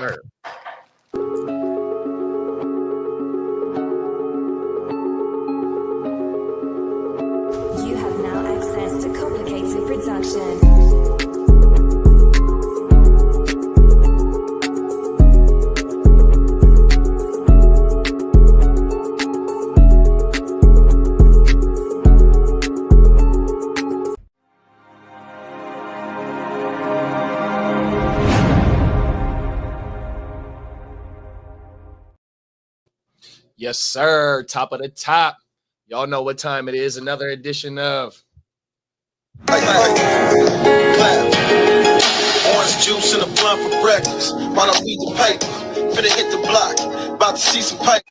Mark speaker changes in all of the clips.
Speaker 1: sir.
Speaker 2: You have now access to complicated production.
Speaker 1: Yes, sir. Top of the top. Y'all know what time it is. Another edition of
Speaker 3: Orange juice and a blunt for breakfast. While I read the paper, finna hit the block. About to see some pipe.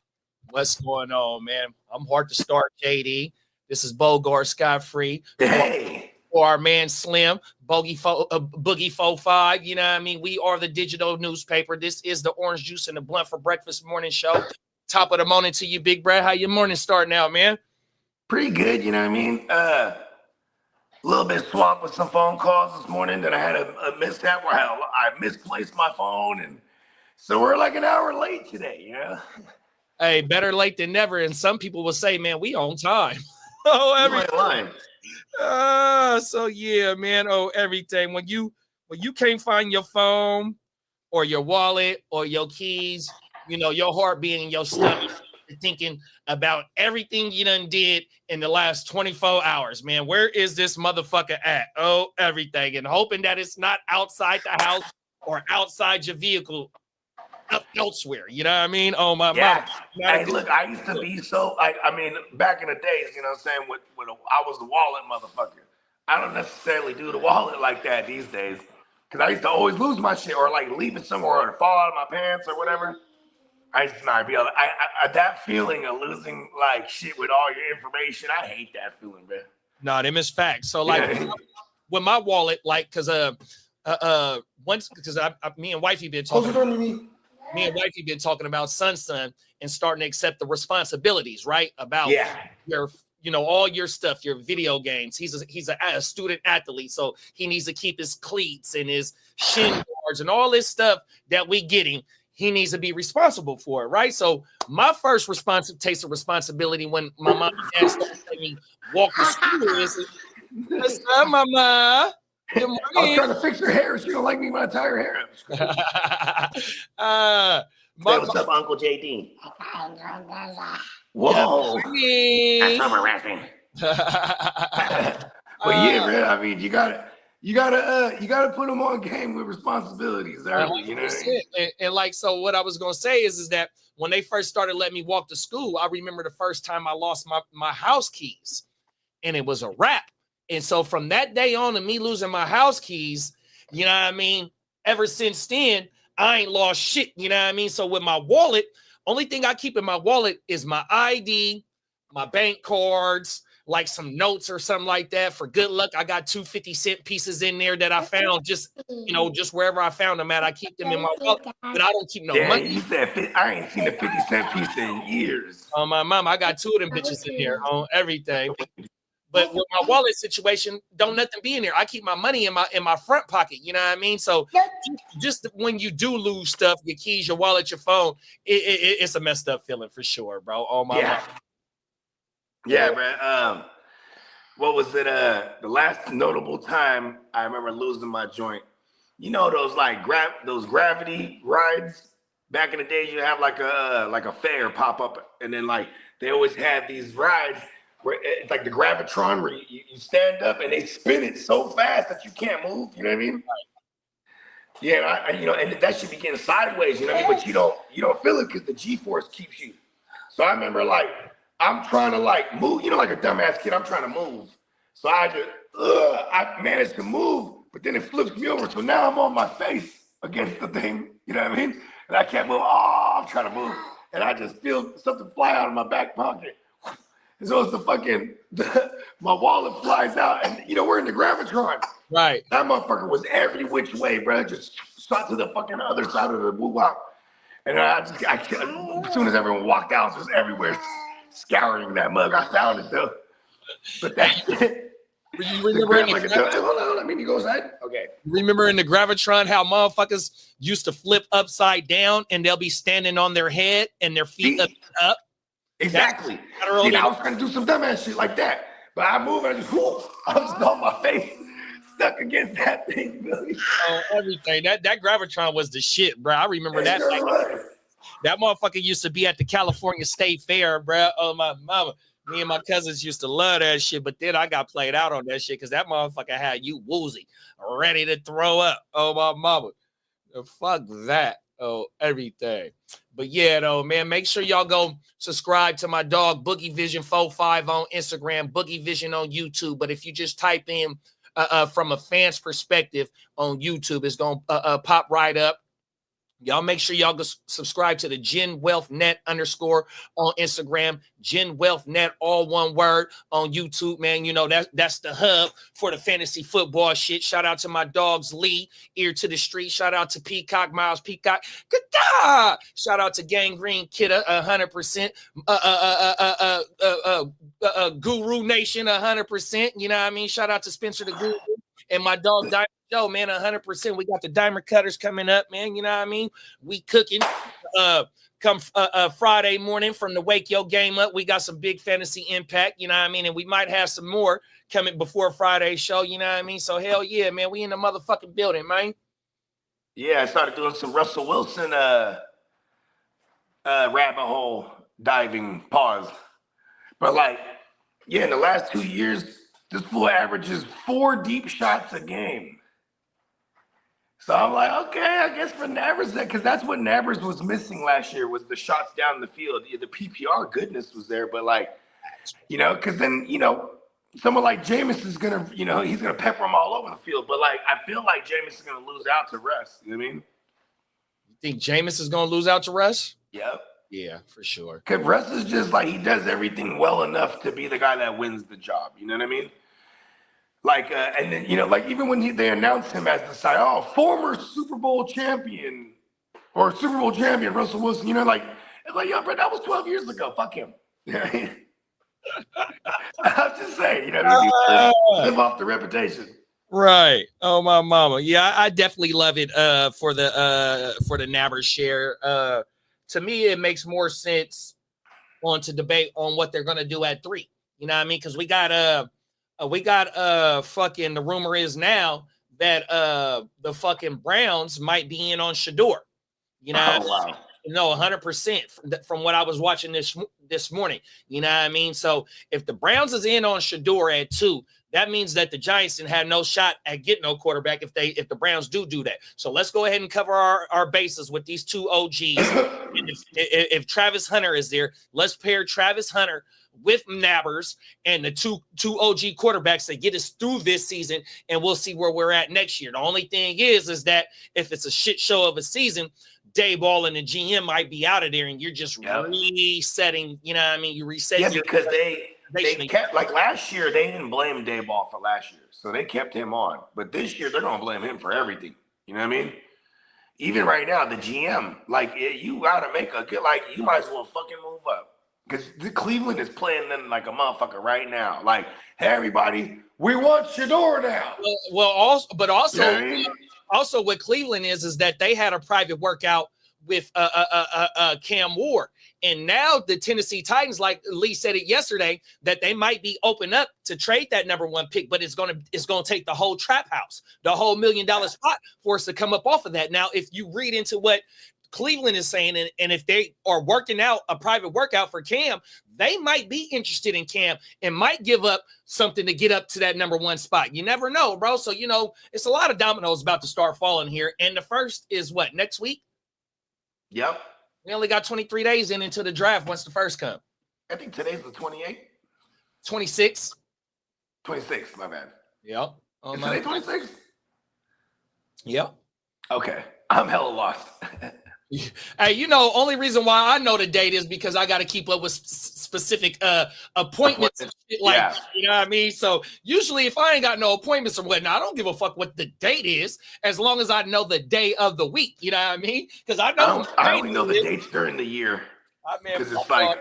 Speaker 1: What's going on, man? I'm hard to start, JD. This is Bogard Scott Free.
Speaker 4: Hey.
Speaker 1: For our man Slim, Boogie 45. You know what I mean? We are the digital newspaper. This is the Orange Juice and the Blunt for Breakfast morning show. Top of the morning to you, Big Brad. How your morning starting out, man?
Speaker 4: Pretty good, you know what I mean? A little bit swamped with some phone calls this morning. Then I had a mishap where I misplaced my phone. And so we're like an hour late today, you know?
Speaker 1: Hey, better late than never. And some people will say, man, we on time. Oh, everything. So yeah, man. Oh, everything. When you can't find your phone or your wallet or your keys, you know, your heart being in your stomach, thinking about everything you done did in the last 24 hours, man. Where is this motherfucker at? Oh, everything. And hoping that it's not outside the house or outside your vehicle elsewhere. You know what I mean? Oh, my
Speaker 4: yeah.
Speaker 1: Mom.
Speaker 4: Hey, look, I used to be so, I mean, back in the days, you know what I'm saying, I was the wallet motherfucker. I don't necessarily do the wallet like that these days because I used to always lose my shit or like leave it somewhere or fall out of my pants or whatever. I just not be able to, that feeling of losing like shit with all your information, I hate that feeling, man.
Speaker 1: No, them is facts. So like with my wallet, like because once because me and wifey been talking. Me and wifey been talking about son and starting to accept the responsibilities, right? About your, you know, all your stuff, your video games. He's a student athlete, so he needs to keep his cleats and his shin guards and all this stuff that we getting. He needs to be responsible for it, right? So my first taste of responsibility when my mom and dad started letting me walk to school is, what's up, mama? Good morning.
Speaker 4: I was trying to fix her hair. She don't like me when I tie her hair up. What's up, Uncle JD? Whoa. That's harassing. But yeah, man, I mean, you gotta put them on game with responsibilities early, you know.
Speaker 1: And like, so what I was gonna say is that when they first started letting me walk to school, I remember the first time I lost my house keys, and it was a wrap. And so from that day on, and me losing my house keys, you know what I mean? Ever since then, I ain't lost shit, you know what I mean? So with my wallet, only thing I keep in my wallet is my ID, my bank cards, like some notes or something like that. For good luck, I got 2 50-cent pieces in there that I found just wherever I found them at. I keep them in my wallet, but I don't keep no money.
Speaker 4: You said I ain't seen a 50-cent piece in years.
Speaker 1: On my mom, I got 2 of them bitches in there on everything. But with my wallet situation, don't nothing be in there. I keep my money in my front pocket. You know what I mean? So just when you do lose stuff, your keys, your wallet, your phone, it's a messed up feeling for sure, bro. Oh my mom.
Speaker 4: Yeah, man. What was it? The last notable time I remember losing my joint. You know those like those gravity rides back in the day. You have like a fair pop up, and then like they always had these rides where it's like the gravitron where you stand up and they spin it so fast that you can't move. You know what I mean? Yeah, and that should be getting sideways. You know what I mean? But you don't feel it because the G-force keeps you. So I remember like I'm trying to like move. You know, like a dumbass kid, I'm trying to move. So I managed to move, but then it flips me over. So now I'm on my face against the thing. You know what I mean? And I can't move. Oh, I'm trying to move, and I just feel something fly out of my back pocket. And so it's my wallet flies out, and we're in the gravitron.
Speaker 1: Right.
Speaker 4: That motherfucker was every which way, bro. Just shot to the fucking other side of the woo-wop. And as soon as everyone walked out, it was everywhere scouring that mug. I found it though. But that's it.
Speaker 1: You remember in
Speaker 4: hold on, let me go inside. Okay.
Speaker 1: Remember in the Gravitron how motherfuckers used to flip upside down and they'll be standing on their head and their feet up?
Speaker 4: Exactly. I was trying to do some dumbass shit like that, but I move and I was on my face, stuck against that thing, Billy.
Speaker 1: Oh, everything. That Gravitron was the shit, bro. I remember that. That motherfucker used to be at the California State Fair, bro. Oh, my mama. Me and my cousins used to love that shit, but then I got played out on that shit because that motherfucker had you woozy, ready to throw up. Oh, my mama. Fuck that. Oh, everything. But yeah, though, man, make sure y'all go subscribe to my dog, Boogie Vision 45 on Instagram, Boogie Vision on YouTube. But if you just type in from a fan's perspective on YouTube, it's going to pop right up. Y'all make sure y'all go subscribe to the Gen Wealth Net _ on Instagram, Gen Wealth Net, all one word, on YouTube, man. You know, that's the hub for the fantasy football shit. Shout out to my dogs, Lee, Ear to the Street. Shout out to Peacock, Miles Peacock. Good. Shout out to Gangrene Kidda, 100%. Guru Nation, 100%. You know what I mean? Shout out to Spencer the Guru and my dog, Diamond Joe, man, 100%. We got the Diamond Cutters coming up, man. You know what I mean? We cooking. Come Friday morning from the Wake Yo Game Up. We got some big fantasy impact, you know what I mean? And we might have some more coming before Friday's show, you know what I mean? So hell yeah, man. We in the motherfucking building, man.
Speaker 4: Yeah, I started doing some Russell Wilson rabbit hole diving pause. But like, yeah, in the last 2 years, this fool averages 4 deep shots a game. So I'm like, okay, I guess for Nabbers, because that's what Nabbers was missing last year, was the shots down the field. The PPR goodness was there, but like, you know, because then, you know, someone like Jameis is going to, you know, he's going to pepper them all over the field. But like, I feel like Jameis is going to lose out to Russ. You know what I mean?
Speaker 1: You think Jameis is going to lose out to Russ?
Speaker 4: Yep.
Speaker 1: Yeah, for sure.
Speaker 4: Because Russ is just like, he does everything well enough to be the guy that wins the job. You know what I mean? Like, and then, you know, like even when they announced him as the side, former Super Bowl champion or Super Bowl champion, Russell Wilson, you know, like, yo, bro, that was 12 years ago. Fuck him. You know what I mean? I'm just saying, you know, live off the reputation.
Speaker 1: Right. Oh, my mama. Yeah, I definitely love it for the Nabbers share. To me, it makes more sense to debate on what they're going to do at 3. You know what I mean? Because we got fucking, the rumor is now that the fucking Browns might be in on Shador. You know,
Speaker 4: wow.
Speaker 1: No, 100% from what I was watching this morning. You know what I mean? So if the Browns is in on Shador at 2, that means that the Giants didn't have no shot at getting no quarterback if the Browns do that. So let's go ahead and cover our bases with these 2 OGs. And if Travis Hunter is there, let's pair Travis Hunter with Nabbers and the two OG quarterbacks that get us through this season, and we'll see where we're at next year. The only thing is that if it's a shit show of a season, Dayball and the GM might be out of there, and you're just resetting. You know what I mean? You reset.
Speaker 4: Yeah, because they kept, like last year, they didn't blame Dayball for last year, so they kept him on. But this year, they're gonna blame him for everything. You know what I mean? Even right now, the GM, like, you gotta make a good, like, you might as well fucking move up. Because Cleveland is playing them like a motherfucker right now. Like, hey, everybody, we want Shador now.
Speaker 1: Also,
Speaker 4: you know what I mean?
Speaker 1: Also what Cleveland is that they had a private workout with Cam Ward. And now the Tennessee Titans, like Lee said it yesterday, that they might be open up to trade that #1 pick, but it's gonna take the whole trap house, the whole $1 million spot for us to come up off of that. Now, if you read into what Cleveland is saying, and if they are working out a private workout for Cam, they might be interested in Cam and might give up something to get up to that #1 spot. You never know, bro. So, you know, it's a lot of dominoes about to start falling here. And the first is what, next week?
Speaker 4: Yep.
Speaker 1: We only got 23 days into the draft once the first come.
Speaker 4: I think today's the 28th.
Speaker 1: 26.
Speaker 4: 26, my bad.
Speaker 1: Yep.
Speaker 4: Is today 26?
Speaker 1: Yep.
Speaker 4: Okay. I'm hella lost.
Speaker 1: Hey, you know, only reason why I know the date is because I got to keep up with specific appointments. Like, yeah. You know what I mean? So usually if I ain't got no appointments or whatnot, I don't give a fuck what the date is as long as I know the day of the week. You know what I mean? Because I know
Speaker 4: I only know the dates during the year. Because it's like,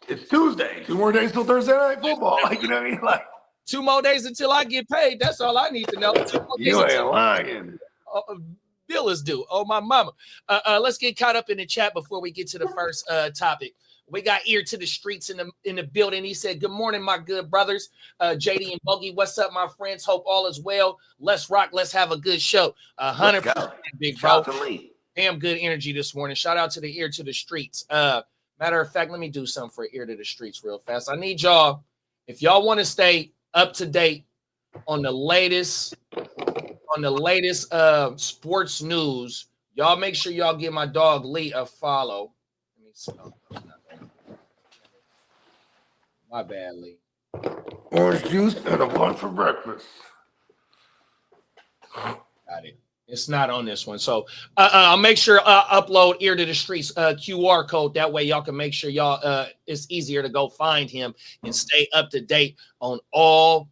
Speaker 4: it's Tuesday. 2 more days till Thursday night football. Like, you know what I mean? Like,
Speaker 1: 2 more days until I get paid. That's all I need to know. 2 more days
Speaker 4: You ain't lying.
Speaker 1: Bill is due. Oh, my mama. Let's get caught up in the chat before we get to the first topic. We got ear to the streets in the building. He said, good morning, my good brothers. JD and Bogey, what's up, my friends? Hope all is well. Let's rock. Let's have a good show. 100%, big bro. Damn good energy this morning. Shout out to the ear to the streets. Matter of fact, let me do something for ear to the streets real fast. I need y'all, if y'all want to stay up to date on the latest sports news, y'all make sure y'all give my dog Lee a follow. Let me see. My bad, Lee.
Speaker 4: Orange juice and a blunt for breakfast.
Speaker 1: Got it. It's not on this one. So I'll make sure upload ear to the streets QR code. That way y'all can make sure y'all it's easier to go find him and stay up to date on all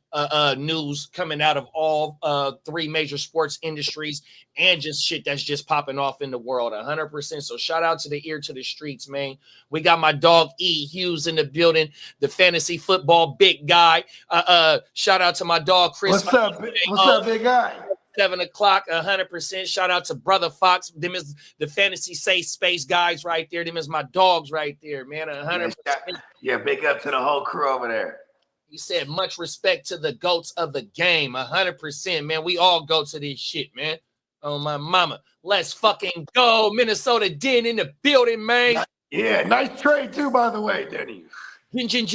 Speaker 1: news coming out of all 3 major sports industries and just shit that's just popping off in the world 100%. So shout out to the ear to the streets, man. We got my dog E Hughes in the building, the fantasy football big guy. Shout out to my dog Chris.
Speaker 4: What's up, big guy?
Speaker 1: 7 o'clock, 100%. Shout out to Brother Fox. Them is the fantasy safe space guys right there. Them is my dogs right there, man. 100%.
Speaker 4: Yeah, big up to the whole crew over there.
Speaker 1: He said, much respect to the goats of the game. 100%, man. We all go to this shit, man. Oh, my mama. Let's fucking go. Minnesota Den in the building, man.
Speaker 4: Yeah, nice trade, too, by the way, Denny.
Speaker 1: Gin.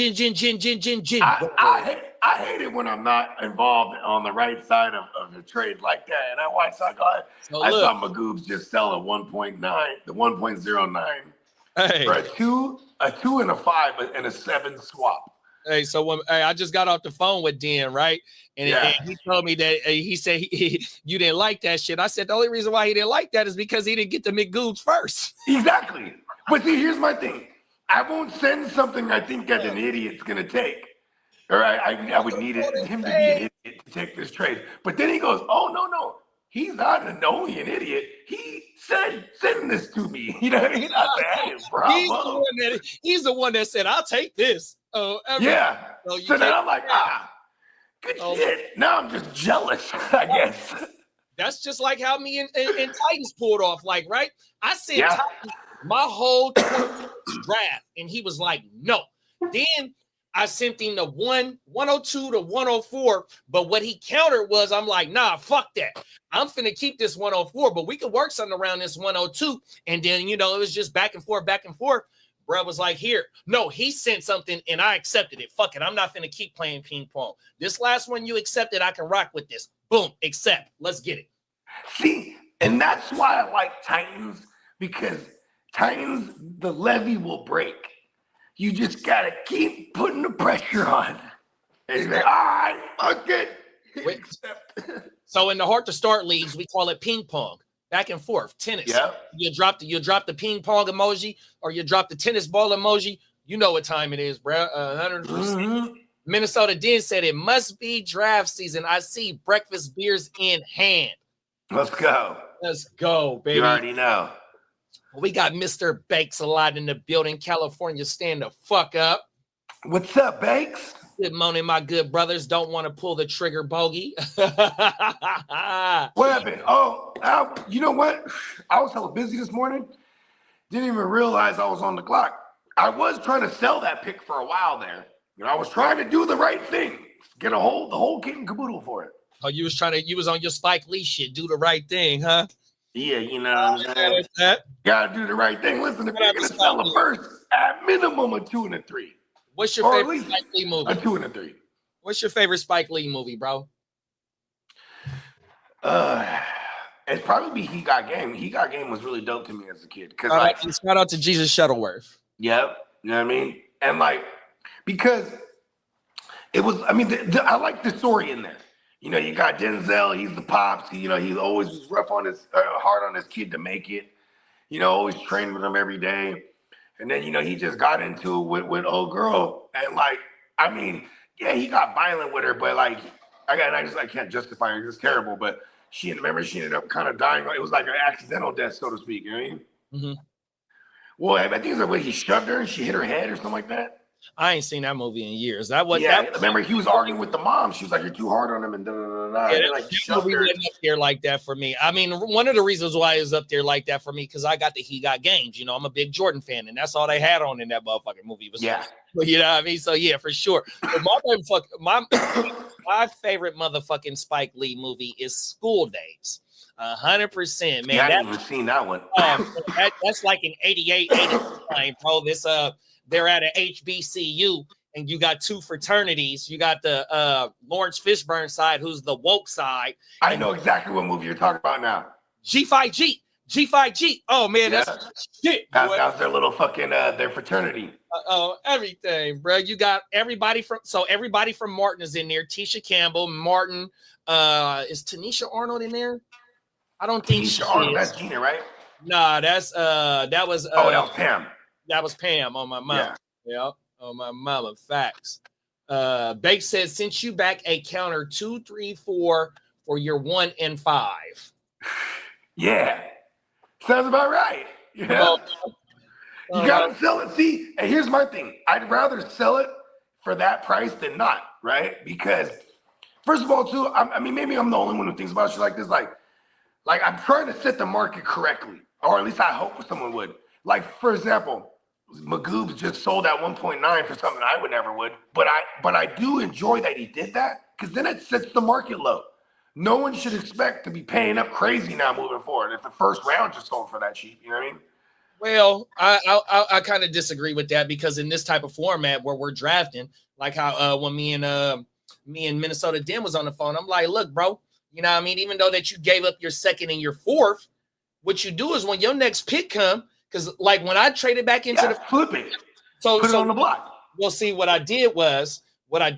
Speaker 4: I hate it when I'm not involved on the right side of the trade like that. And I saw Magoobs just sell a 1.9, the 1.09 for a 2 and a 5 and a 7 swap.
Speaker 1: Hey, so I just got off the phone with Dan, right? And he told me that he said you didn't like that shit. I said the only reason why he didn't like that is because he didn't get the McGoobs first.
Speaker 4: Exactly. But see, here's my thing. I won't send something I think that an idiot's going to take. Or I would need him to be an idiot to take this trade. But then he goes, oh, no. He's not only an idiot. He said, send this to me. You know what I mean? I said, hey, bravo.
Speaker 1: He's the one that said, I'll take this.
Speaker 4: Yeah. So then I'm like, good shit. Now I'm just jealous, I guess.
Speaker 1: That's just like how me and Titans pulled off. Like, right? I said Titans my whole draft, and he was like, no. Then I sent him the 102 to 104, but what he countered was, I'm like, nah, fuck that. I'm finna keep this 104, but we could work something around this 102. And then, it was just back and forth. Bro was like, here. No, he sent something, and I accepted it. Fuck it. I'm not finna keep playing ping pong. This last one you accepted, I can rock with this. Boom, accept. Let's get it.
Speaker 4: See, and that's why I like Titans, because Titans, the levee will break. You just got to keep putting the pressure on. And he's like, all right, fuck it.
Speaker 1: So in the Heart to Start leagues, we call it ping pong. Back and forth, tennis.
Speaker 4: Yeah.
Speaker 1: You drop the ping pong emoji or you drop the tennis ball emoji. You know what time it is, bro. 100%. Mm-hmm. Minnesota Den said it must be draft season. I see breakfast beers in hand.
Speaker 4: Let's go.
Speaker 1: Let's go, baby.
Speaker 4: You already know.
Speaker 1: We got Mr. Bakes a lot in the building. California, stand the fuck up.
Speaker 4: What's up, Bakes?
Speaker 1: Good morning, my good brothers. Don't want to pull the trigger, Bogey.
Speaker 4: What happened? Oh, you know what? I was hella busy this morning. Didn't even realize I was on the clock. I was trying to sell that pick for a while there. I was trying to do the right thing. Get the whole kit and caboodle for it.
Speaker 1: Oh, you was on your Spike Lee shit. Do the right thing, huh?
Speaker 4: Yeah, you know what I'm saying? Gotta do the right thing. Listen, if you're gonna sell them first, at minimum a 2 and a 3.
Speaker 1: What's your favorite Spike Lee movie?
Speaker 4: A 2 and a 3.
Speaker 1: What's your favorite Spike Lee movie, bro?
Speaker 4: It'd probably be He Got Game. He Got Game was really dope to me as a kid.
Speaker 1: All right, shout out to Jesus Shuttleworth.
Speaker 4: Yep, you know what I mean? And because it was, I like the story in there. You got Denzel, he's the pops. He always was rough on his, hard on his kid to make it. Always trained with him every day. And then, he just got into it with old girl. And he got violent with her, but I can't justify it. It's terrible. But she ended up kind of dying. It was like an accidental death, so to speak. You know what I mean? Mm-hmm. Well, I think it's the way he shoved her and she hit her head or something like that.
Speaker 1: I ain't seen that movie in years. That was
Speaker 4: remember he was arguing with the mom. She was like, "You're too hard on him," and
Speaker 1: that movie wasn't up there like that for me. I mean, one of the reasons why it was up there like that for me because I got the He Got Games. You know, I'm a big Jordan fan, and that's all they had on in that motherfucking movie was you know what I mean. So yeah, for sure. But my favorite motherfucking Spike Lee movie is School Days. 100%, man.
Speaker 4: Yeah, I haven't even seen that one.
Speaker 1: That's like an 88, 89, bro. This they're at an HBCU, and you got two fraternities. You got the Lawrence Fishburne side, who's the woke side.
Speaker 4: I know exactly what movie you're talking about now.
Speaker 1: G5G. Oh man, that's shit.
Speaker 4: That's their little fucking their fraternity.
Speaker 1: Everything, bro. You got everybody from Martin is in there. Tisha Campbell, Martin. Is Tanisha Arnold in there? I don't think
Speaker 4: Tanisha Arnold. That's Gina, right?
Speaker 1: Nah, that was
Speaker 4: Pam.
Speaker 1: That was Pam on my mama. Yeah, on my mama. Facts. Bake says, since you back a counter 2, 3, 4 for your 1 and 5.
Speaker 4: Yeah. Sounds about right. Yeah. You gotta sell it. See, and here's my thing. I'd rather sell it for that price than not, right? Because first of all, too, I mean, maybe I'm the only one who thinks about shit like this. Like I'm trying to set the market correctly, or at least I hope someone would. Like, for example, Magoob's just sold at 1.9 for something I would never would. But I do enjoy that he did that because then it sets the market low. No one should expect to be paying up crazy now moving forward if the first round just sold for that cheap. You know what I mean?
Speaker 1: Well, I kind of disagree with that because in this type of format where we're drafting, like how when me and Minnesota Den was on the phone, I'm like, look, bro, you know what I mean? Even though that you gave up your second and your fourth, what you do is when your next pick come, because like when I traded back into the
Speaker 4: flip it,
Speaker 1: put
Speaker 4: it on the block.
Speaker 1: Well, see, what I did was I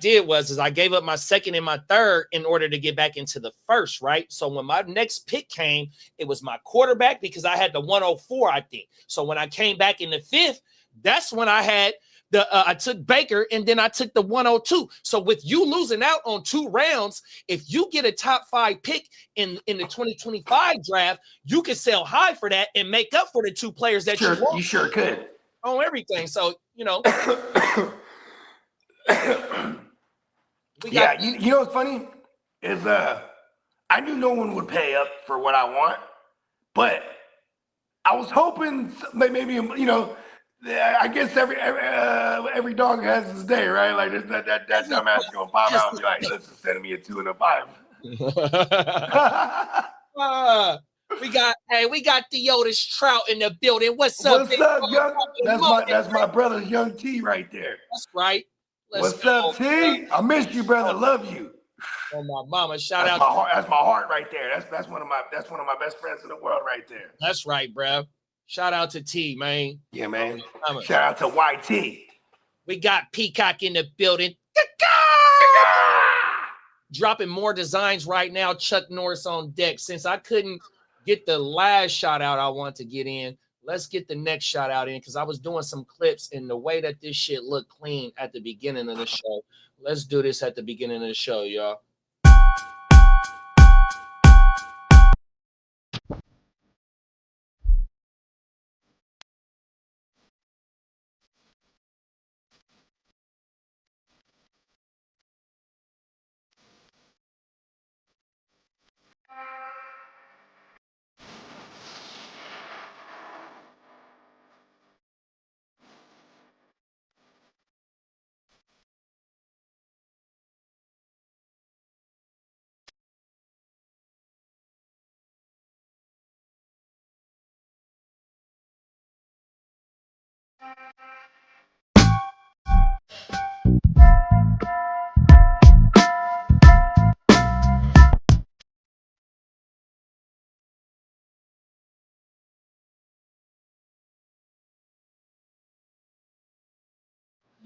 Speaker 1: gave up my second and my third in order to get back into the first, right? So when my next pick came, it was my quarterback because I had the 104, I think. So when I came back in the fifth, that's when I had I took Baker and then I took the 102. So with you losing out on 2 rounds, if you get a top 5 pick in the 2025 draft, you can sell high for that and make up for the 2 players that you want.
Speaker 4: You sure could.
Speaker 1: On everything. So, you know.
Speaker 4: You know what's funny is I knew no one would pay up for what I want, but I was hoping maybe, you know, I guess every dog has his day, right? Like that dumbass gonna pop out and be like, listen, send me a 2 and a 5.
Speaker 1: We got the Otis Trout in the building. What's up,
Speaker 4: young? That's my brother, Young T, right there.
Speaker 1: That's right.
Speaker 4: What's up, T? I miss you, brother. Love you.
Speaker 1: Oh, my mama, shout out.
Speaker 4: That's my heart right there. That's one of my best friends in the world right there.
Speaker 1: That's right, bro. Shout out to T, man.
Speaker 4: Yeah, man. Shout out to YT.
Speaker 1: We got Peacock in the building. Dropping more designs right now. Chuck Norris on deck. Since I couldn't get the last shout out I want to get in, let's get the next shout out in because I was doing some clips and the way that this shit looked clean at the beginning of the show. Let's do this at the beginning of the show, y'all.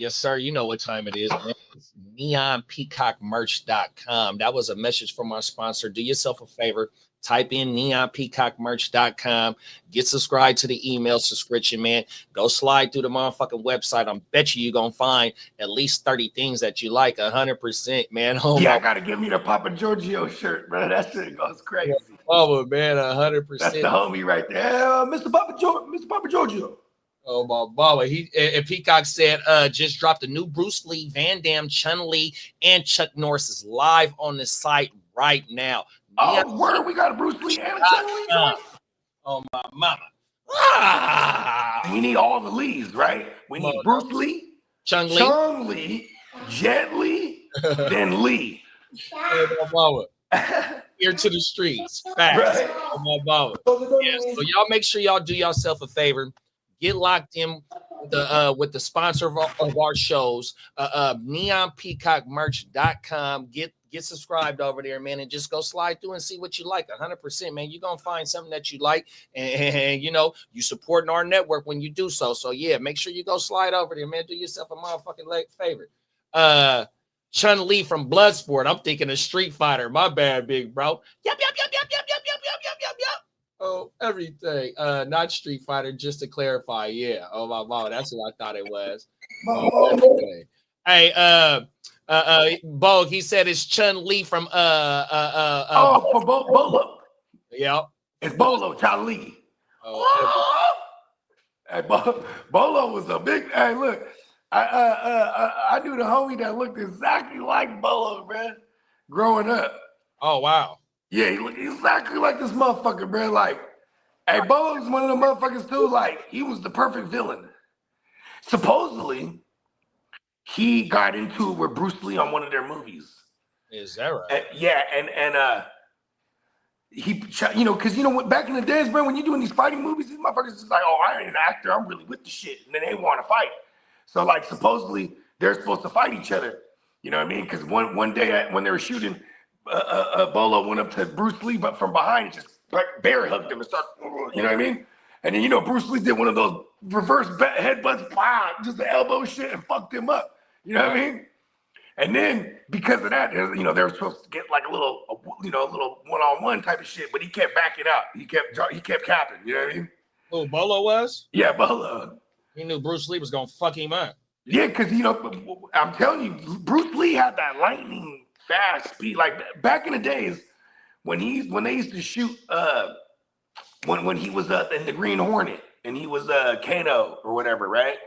Speaker 1: Yes, sir. You know what time it is, man. It's neonpeacockmerch.com. That was a message from our sponsor. Do yourself a favor. Type in neonpeacockmerch.com. Get subscribed to the email subscription, man. Go slide through the motherfucking website. I bet you're going to find at least 30 things that you like, 100%, man.
Speaker 4: Oh, yeah, I got to give me the Papa Giorgio shirt, bro. That shit goes crazy.
Speaker 1: Oh, man, 100%.
Speaker 4: That's the homie right there. Mr. Papa Giorgio.
Speaker 1: Oh my mama. And Peacock said just dropped a new Bruce Lee, Van Damme, Chun-Li, and Chuck Norris is live on the site right now.
Speaker 4: Oh, word, we got a Bruce Lee and a Chun-Li joint.
Speaker 1: Oh my mama. Ah!
Speaker 4: We need all the Lees, right? We need Bruce Lee, Chun-Li, Jet Li, then Lee.
Speaker 1: Oh my mama. Here to the streets. Facts.
Speaker 4: Right.
Speaker 1: Oh my mama. Yeah, so y'all make sure y'all do yourself a favor. Get locked in with the sponsor of our shows, neonpeacockmerch.com. Get subscribed over there, man, and just go slide through and see what you like. 100%, man. You're gonna find something that you like, and you know you supporting our network when you do so. So yeah, make sure you go slide over there, man. Do yourself a motherfucking favor. Chun-Li from Bloodsport. I'm thinking of Street Fighter. My bad, big bro. Yep. Oh, everything. Not Street Fighter, just to clarify. Yeah. Oh my mom, that's what I thought it was. Oh, hey, Bog, he said it's Chun-Li from
Speaker 4: for Bolo.
Speaker 1: Yep.
Speaker 4: It's Bolo, Chun-Li.
Speaker 1: Oh,
Speaker 4: hey, Bolo was a big. Hey, look, I knew the homie that looked exactly like Bolo, man, growing up.
Speaker 1: Oh wow.
Speaker 4: Yeah, he looked exactly like this motherfucker, bro. Like, hey, Bolo's one of the motherfuckers too. Like, he was the perfect villain. Supposedly, he got into it with Bruce Lee on one of their movies.
Speaker 1: Is that right?
Speaker 4: And he, because back in the days, bro, when you're doing these fighting movies, these motherfuckers is like, oh, I ain't an actor, I'm really with the shit, and then they want to fight. So, like, supposedly they're supposed to fight each other. You know what I mean? Because one day when they were shooting, Bolo went up to Bruce Lee, but from behind, and just like bear hugged him and started, you know what I mean? And then Bruce Lee did one of those reverse headbutts, just the elbow shit, and fucked him up. You know what I mean? And then because of that, they were supposed to get like a little one-on-one type of shit, but he kept backing out. He kept capping. You know what I mean?
Speaker 1: Who Bolo was?
Speaker 4: Yeah, Bolo.
Speaker 1: He knew Bruce Lee was gonna fuck him up.
Speaker 4: Yeah, because I'm telling you, Bruce Lee had that lightning fast speed. Like back in the days when they used to shoot when he was in the Green Hornet and he was Kano or whatever, right?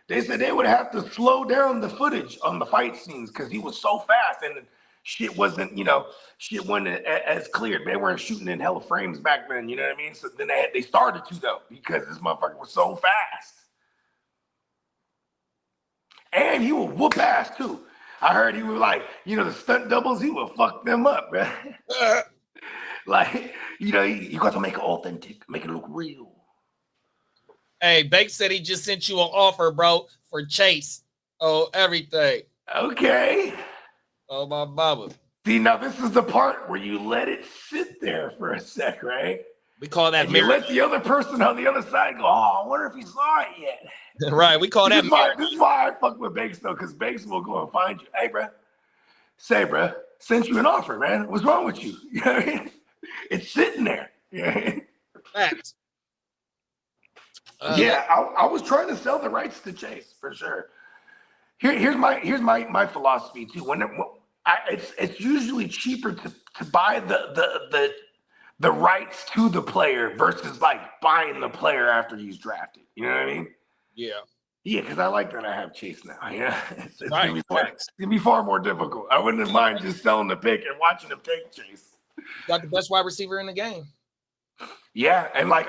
Speaker 4: They said they would have to slow down the footage on the fight scenes because he was so fast and shit wasn't as clear. They weren't shooting in hella frames back then, you know what I mean? So then they started to though because this motherfucker was so fast. And he would whoop ass too. I heard he was like, the stunt doubles, he would fuck them up, man. Like, you got to make it authentic, make it look real.
Speaker 1: Hey, Bake said he just sent you an offer, bro, for Chase. Oh, everything.
Speaker 4: Okay.
Speaker 1: Oh, my mama.
Speaker 4: See, now this is the part where you let it sit there for a sec, right?
Speaker 1: We call that
Speaker 4: mirror. You let the other person on the other side go, oh, I wonder if he saw it yet.
Speaker 1: Right, we call that mirror.
Speaker 4: This is why I fuck with Bakes, though, because Bakes will go and find you. Hey, bro, sent you an offer, man. What's wrong with you? You know what I mean? It's sitting there. You know what I mean?
Speaker 1: Facts.
Speaker 4: Yeah, I was trying to sell the rights to Chase for sure. Here's my philosophy too. It's usually cheaper to buy the rights to the player versus like buying the player after he's drafted. You know what I mean?
Speaker 1: Yeah.
Speaker 4: Yeah, because I like that I have Chase now. Yeah, it's
Speaker 1: right.
Speaker 4: gonna be far more difficult. I wouldn't mind just selling the pick and watching him take Chase.
Speaker 1: Got the best wide receiver in the game.
Speaker 4: Yeah, and like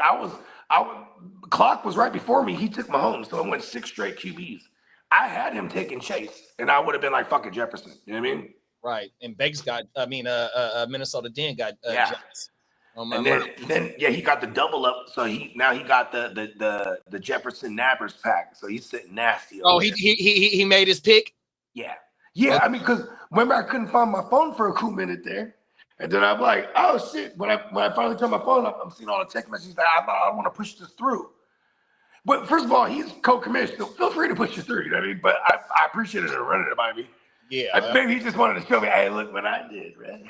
Speaker 4: Clock was right before me. He took Mahomes, so I went 6 straight QBs. I had him taking Chase, and I would have been like fucking Jefferson. You know what I mean?
Speaker 1: Right. And Bakes got, Minnesota Den got Jefferson.
Speaker 4: And then he got the double up. So he got the Jefferson Nabbers pack. So he's sitting nasty.
Speaker 1: Oh, he made his pick.
Speaker 4: Yeah. Okay. I mean, because remember I couldn't find my phone for a cool minute there. And then I'm like, oh shit. When I finally turn my phone up, I'm seeing all the text messages that I want to push this through. But first of all, he's co-commissioned, so feel free to push it through. You know what I mean? But I appreciated it running it by me.
Speaker 1: Yeah.
Speaker 4: Maybe he just wanted to show me, hey, look what I did, man.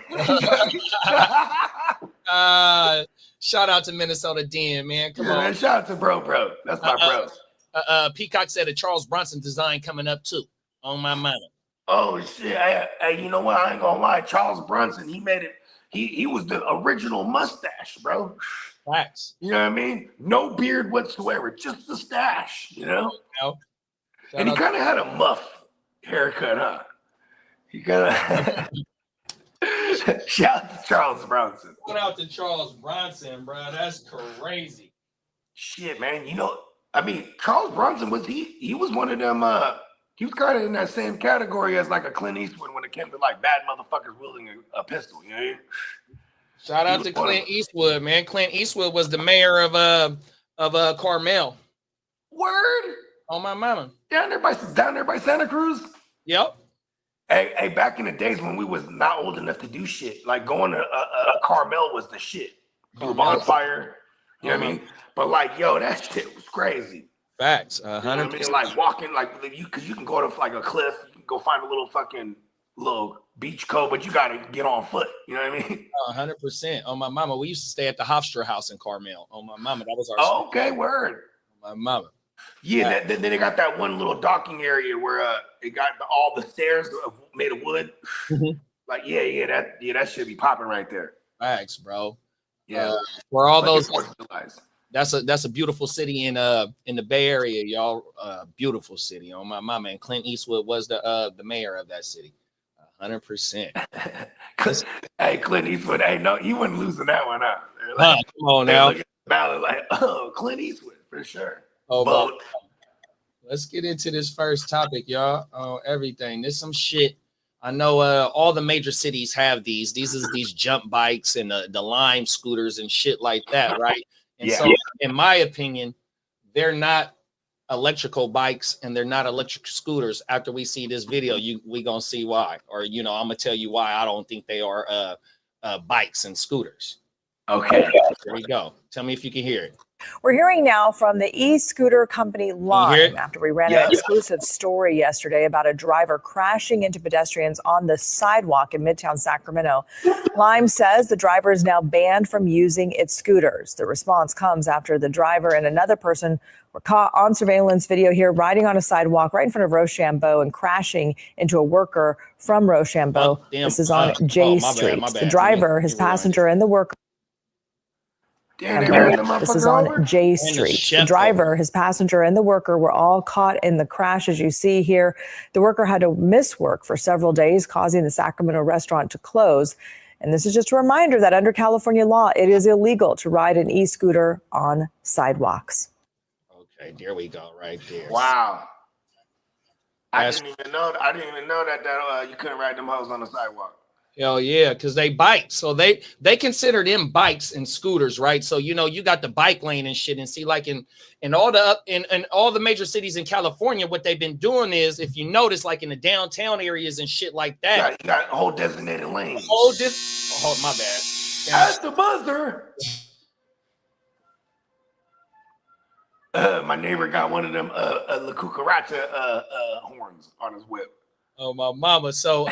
Speaker 1: Shout out to Minnesota Den, man. Come on.
Speaker 4: Man, shout out to bro. That's my bro.
Speaker 1: Peacock said a Charles Bronson design coming up too. On my mind.
Speaker 4: Oh shit! Hey, you know what? I ain't gonna lie. Charles Bronson, he made it. He was the original mustache, bro.
Speaker 1: Facts.
Speaker 4: You know what I mean? No beard whatsoever, just the stash, you know? And he kind of had a muff haircut, huh? He kind of... Shout out to Charles Bronson.
Speaker 1: Shout out to Charles Bronson, bro. That's crazy.
Speaker 4: Shit, man. You know, I mean, Charles Bronson he was one of them, he was kind of in that same category as like a Clint Eastwood when it came to like bad motherfuckers wielding a pistol, you know?
Speaker 1: Shout out to Clint Eastwood, man. Clint Eastwood was the mayor of Carmel.
Speaker 4: Word.
Speaker 1: On my mama.
Speaker 4: Down there by Santa Cruz.
Speaker 1: Yep.
Speaker 4: Hey, back in the days when we was not old enough to do shit, like going to Carmel was the shit. Do a bonfire, you know what I mean? But like, yo, that shit was crazy.
Speaker 1: Facts, 100%.
Speaker 4: You know what I mean? Like walking, like because you can go to like a cliff, you can go find a little beach cove, but you gotta get on foot. You know what I mean?
Speaker 1: 100%. On my mama, we used to stay at the Hofstra House in Carmel. On my mama, that was our.
Speaker 4: Oh, okay, word.
Speaker 1: On my mama.
Speaker 4: Yeah, then they got that one little docking area where it got all the stairs made of wood. Like, that should be popping right there.
Speaker 1: Facts, bro.
Speaker 4: Yeah,
Speaker 1: for all those. That's a beautiful city in the Bay Area, y'all. Beautiful city. On my mama, and Clint Eastwood was the mayor of that city. 100%.
Speaker 4: Hey, Clint Eastwood. Hey, no, you wouldn't losing that one out.
Speaker 1: Like, come on now.
Speaker 4: Look at the ballot, like, oh, Clint Eastwood for sure.
Speaker 1: Oh, let's get into this first topic, y'all. Everything. There's some shit. I know all the major cities have these. These are these jump bikes and the Lime scooters and shit like that, right? And so, in my opinion, they're not electrical bikes and they're not electric scooters. After we see this video, we gonna see why, or I'm gonna tell you why I don't think they are bikes and scooters.
Speaker 4: Okay,
Speaker 1: there we go. Tell me if you can hear it.
Speaker 5: We're hearing now from the e-scooter company Lime after we ran an exclusive story yesterday about a driver crashing into pedestrians on the sidewalk in Midtown Sacramento. Lime says the driver is now banned from using its scooters. The response comes after the driver and another person were caught on surveillance video here riding on a sidewalk right in front of Rochambeau and crashing into a worker from Rochambeau. This is on J Street. The driver, his passenger, and the worker. This is on J Street. The driver, his passenger, and the worker were all caught in the crash. As you see here, the worker had to miss work for several days, causing the Sacramento restaurant to close. And this is just a reminder that under California law, it is illegal to ride an e-scooter on sidewalks.
Speaker 1: Okay, there we go, right there.
Speaker 4: Wow. I didn't even know that you couldn't ride them hoes on the sidewalk.
Speaker 1: Hell yeah, because they bike. So they consider them bikes and scooters, right? So you got the bike lane and shit. And see, like in all the major cities in California, what they've been doing is, if you notice, like in the downtown areas and shit like that,
Speaker 4: you got a whole designated lane.
Speaker 1: Oh, my bad.
Speaker 4: That's the buzzer. My neighbor got one of them La Cucaracha horns on his whip.
Speaker 1: Oh, my mama. So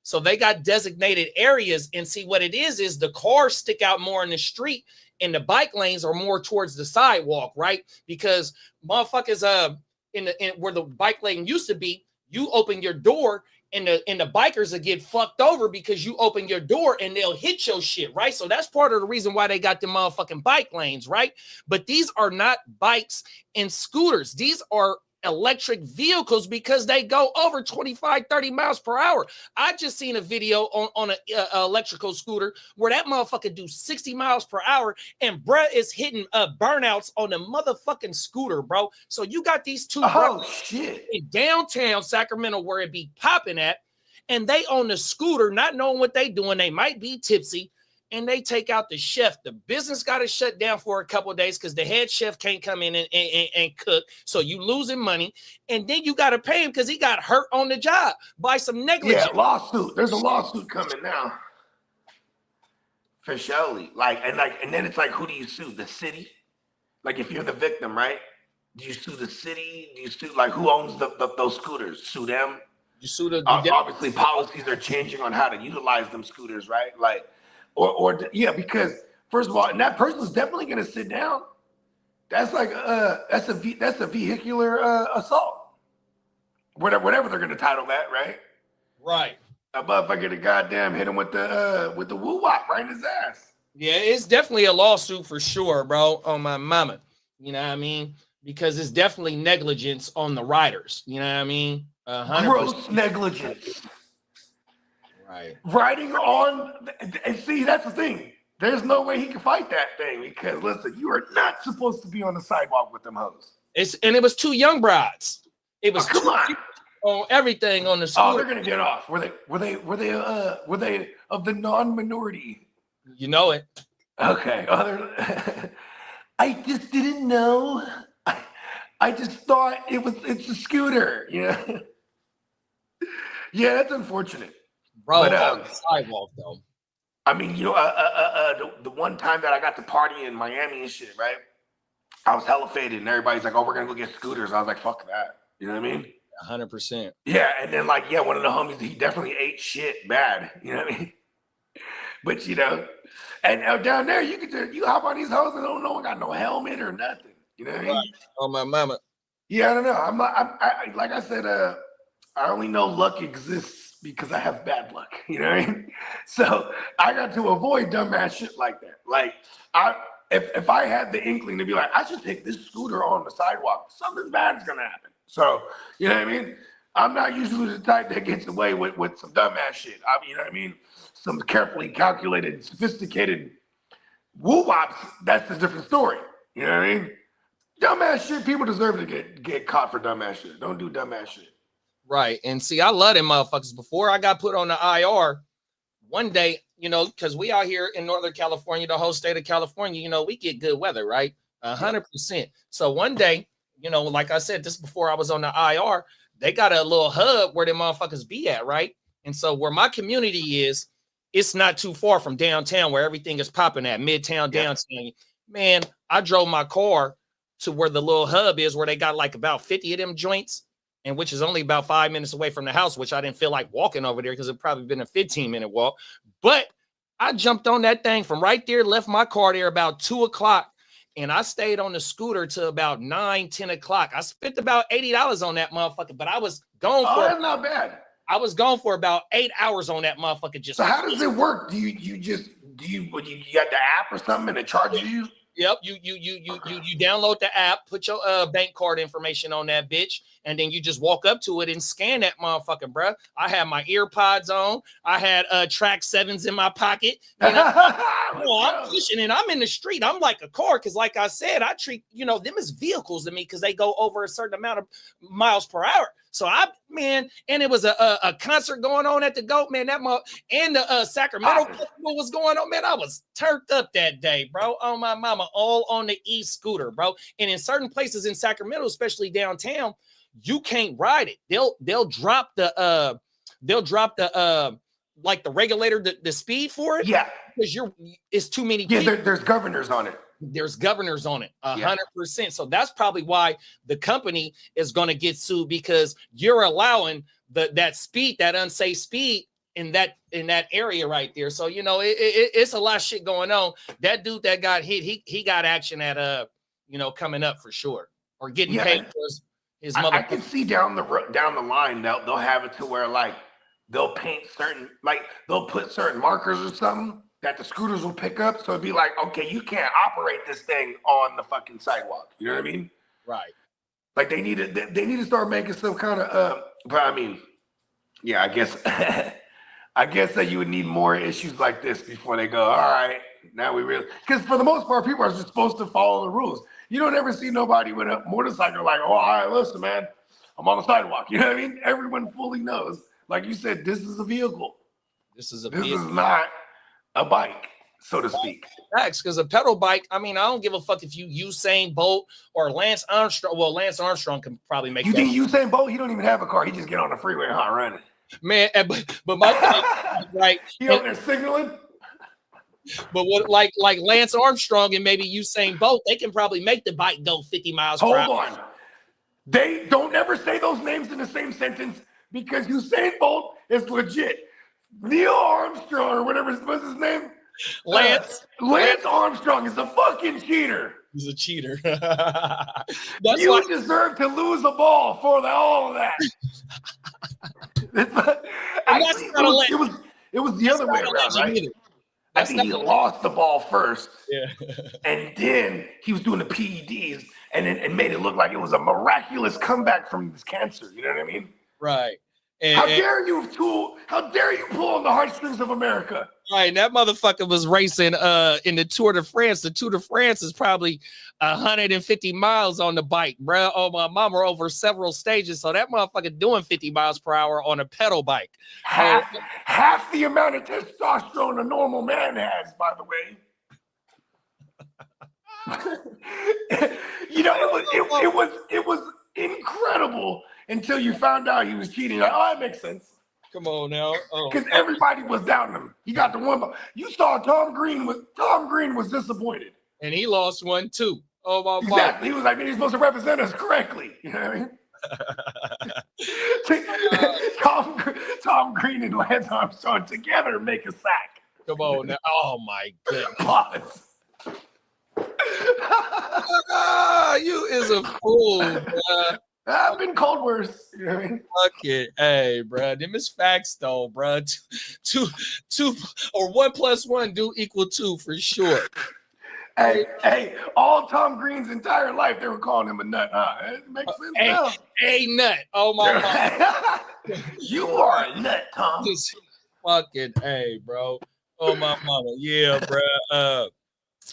Speaker 1: so they got designated areas, and see what it is the cars stick out more in the street and the bike lanes are more towards the sidewalk, right? Because motherfuckers in where the bike lane used to be, you open your door and the bikers will get fucked over because you open your door and they'll hit your shit, right? So that's part of the reason why they got the motherfucking bike lanes, right? But these are not bikes and scooters. These are electric vehicles because they go over 25-30 miles per hour. I just seen a video on an electrical scooter where that motherfucker do 60 miles per hour and bruh is hitting burnouts on the motherfucking scooter, bro. So you got these two
Speaker 4: shit
Speaker 1: in downtown Sacramento where it be popping at, and they on the scooter not knowing what they doing. They might be tipsy, and they take out the chef. The business got to shut down for a couple of days because the head chef can't come in and cook. So you losing money. And then you got to pay him because he got hurt on the job by some negligence.
Speaker 4: Yeah, lawsuit. There's a lawsuit coming now. For surely. And then it's like, who do you sue? The city? Like, if you're the victim, right? Do you sue the city? Do you sue, like, who owns those scooters? Sue them?
Speaker 1: You sue the
Speaker 4: obviously, policies are changing on how to utilize them scooters, right? Like, because first of all, and that person's definitely going to sit down. That's like that's a vehicular assault, whatever they're going to title that, right?
Speaker 1: Right.
Speaker 4: A motherfucker to goddamn hit him with the woo wop right in his ass.
Speaker 1: Yeah, it's definitely a lawsuit for sure, bro, on my mama. You know what I mean? Because it's definitely negligence on the riders. You know what I mean? 100%.
Speaker 4: Gross negligence.
Speaker 1: Right.
Speaker 4: Riding on, and see, that's the thing. There's no way he can fight that thing because, listen, you are not supposed to be on the sidewalk with them hoes.
Speaker 1: And it was 2 young brides. It was
Speaker 4: come
Speaker 1: on everything on the scooter.
Speaker 4: Oh, they're gonna get off. Were they of the non-minority?
Speaker 1: You know it.
Speaker 4: Okay. I just didn't know. I just thought it's a scooter. Yeah. Yeah, that's unfortunate.
Speaker 1: Bro, but, on the sidewalk though.
Speaker 4: I mean, you know, the one time that I got to party in Miami and shit, right? I was hella faded, and everybody's like, "Oh, we're gonna go get scooters." I was like, "Fuck that," you know what I mean?
Speaker 1: 100%.
Speaker 4: Yeah, and then like, yeah, one of the homies, he definitely ate shit bad, you know what I mean? But you know, and down there, you hop on these hoes and no one got no helmet or nothing, you know what I mean?
Speaker 1: Oh my mama.
Speaker 4: Yeah, I don't know. I like I said, I only know luck exists because I have bad luck, you know what I mean? So I got to avoid dumbass shit like that. Like if I had the inkling to be like, I should take this scooter on the sidewalk, something bad is gonna happen. So you know what I mean? I'm not usually the type that gets away with some dumbass shit. I mean, you know what I mean? Some carefully calculated, sophisticated woo-wops, that's a different story. You know what I mean? Dumbass shit, people deserve to get caught for dumbass shit. Don't do dumbass shit.
Speaker 1: Right. And see, I love them motherfuckers. Before I got put on the IR, one day, you know, because we out here in Northern California, the whole state of California, you know, we get good weather, right? 100%. So one day, you know, like I said, this before I was on the IR, they got a little hub where them motherfuckers be at, right? And so where my community is, it's not too far from downtown where everything is popping at, midtown, downtown. Man, I drove my car to where the little hub is, where they got like about 50 of them joints, and which is only about 5 minutes away from the house, which I didn't feel like walking over there because it probably been a 15-minute walk. But I jumped on that thing from right there, left my car there about 2 o'clock, and I stayed on the scooter to about 9, 10 o'clock. I spent about $80 on that motherfucker, but I was gone for
Speaker 4: that's not bad.
Speaker 1: I was gone for about 8 hours on that motherfucker. Just
Speaker 4: so how does it work? Do you got the app or something and it charges you?
Speaker 1: Yep, you download the app, put your bank card information on that bitch, and then you just walk up to it and scan that motherfucker, bruh. I had my ear pods on. I had track 7s in my pocket. You know, I'm pushing and I'm in the street. I'm like a car because, like I said, I treat, you know, them as vehicles to me because they go over a certain amount of miles per hour. So and it was a concert going on at the GOAT, man. And the Sacramento Festival was going on, man. I was turned up that day, bro. On my mama, all on the e-scooter, bro. And in certain places in Sacramento, especially downtown, you can't ride it. They'll drop the like the regulator, the speed for it.
Speaker 4: Yeah,
Speaker 1: because it's too many.
Speaker 4: Yeah, there's governors on it.
Speaker 1: There's governors on it, 100%. So that's probably why the company is going to get sued, because you're allowing that speed, that unsafe speed in that area right there. So, you know, it's a lot of shit going on. That dude that got hit, he got action at you know, coming up for sure, or getting paid for his mother.
Speaker 4: I can see down the line they'll have it to where like they'll paint certain, like they'll put certain markers or something that the scooters will pick up. So it'd be like, okay, you can't operate this thing on the fucking sidewalk. You know what I mean?
Speaker 1: Right.
Speaker 4: Like they need to start making some kind of but I mean, yeah, I guess I guess that you would need more issues like this before they go, all right, now we really, because for the most part, people are just supposed to follow the rules. You don't ever see nobody with a motorcycle like, oh, all right, listen, man, I'm on the sidewalk. You know what I mean? Everyone fully knows. Like you said, this is a vehicle.
Speaker 1: This is
Speaker 4: not a bike, so to speak.
Speaker 1: Facts, because a pedal bike, I mean, I don't give a fuck if you Usain Bolt or Lance Armstrong. Well, Lance Armstrong can probably make.
Speaker 4: You think Usain Bolt? He don't even have a car. He just get on the freeway and running.
Speaker 1: Man, but my thing, right?
Speaker 4: He over there signaling.
Speaker 1: But what, like Lance Armstrong and maybe Usain Bolt, they can probably make the bike go 50 miles per hour.
Speaker 4: Hold on. They don't ever say those names in the same sentence, because Usain Bolt is legit. Neil Armstrong or whatever, what's his name?
Speaker 1: Lance
Speaker 4: Armstrong is a fucking cheater.
Speaker 1: He's a cheater.
Speaker 4: You deserve to lose a ball for all of that. It was the other way around, right? I think he lost the ball first.
Speaker 1: Yeah.
Speaker 4: And then he was doing the PEDs and made it look like it was a miraculous comeback from this cancer. You know what I mean?
Speaker 1: Right.
Speaker 4: How dare you pull on the heartstrings of America?
Speaker 1: Right. That motherfucker was racing in the Tour de France. The Tour de France is probably 150 miles on the bike, bro. Oh, my mama, over several stages. So that motherfucker doing 50 miles per hour on a pedal bike.
Speaker 4: Half the amount of testosterone a normal man has, by the way. You know, it was incredible until you found out he was cheating. Like, oh, that makes sense.
Speaker 1: Come on now.
Speaker 4: Because everybody was doubting him. He got the one. You saw Tom Green was disappointed.
Speaker 1: And he lost one too. Oh my God.
Speaker 4: Exactly. He was like, he's supposed to represent us correctly. You know what I mean? Tom Green and Lance Armstrong together make a sack.
Speaker 1: Come on now. Oh my goodness.
Speaker 4: Pause.
Speaker 1: You is a fool, bro.
Speaker 4: I've been called worse. You know what I mean?
Speaker 1: Fuck it. Hey, bro. Them is facts though, bro. Two or 1 + 1 do equal 2 for sure.
Speaker 4: Hey, all Tom Green's entire life, they were calling him a nut, huh? It makes sense now.
Speaker 1: A nut. Oh my God.
Speaker 4: You are a nut, Tom.
Speaker 1: Just fucking hey, bro. Oh my mama. Yeah, bro.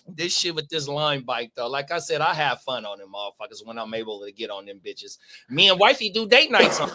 Speaker 1: This shit with this line bike though, like I said, I have fun on them motherfuckers when I'm able to get on them bitches. Me and wifey do date nights on.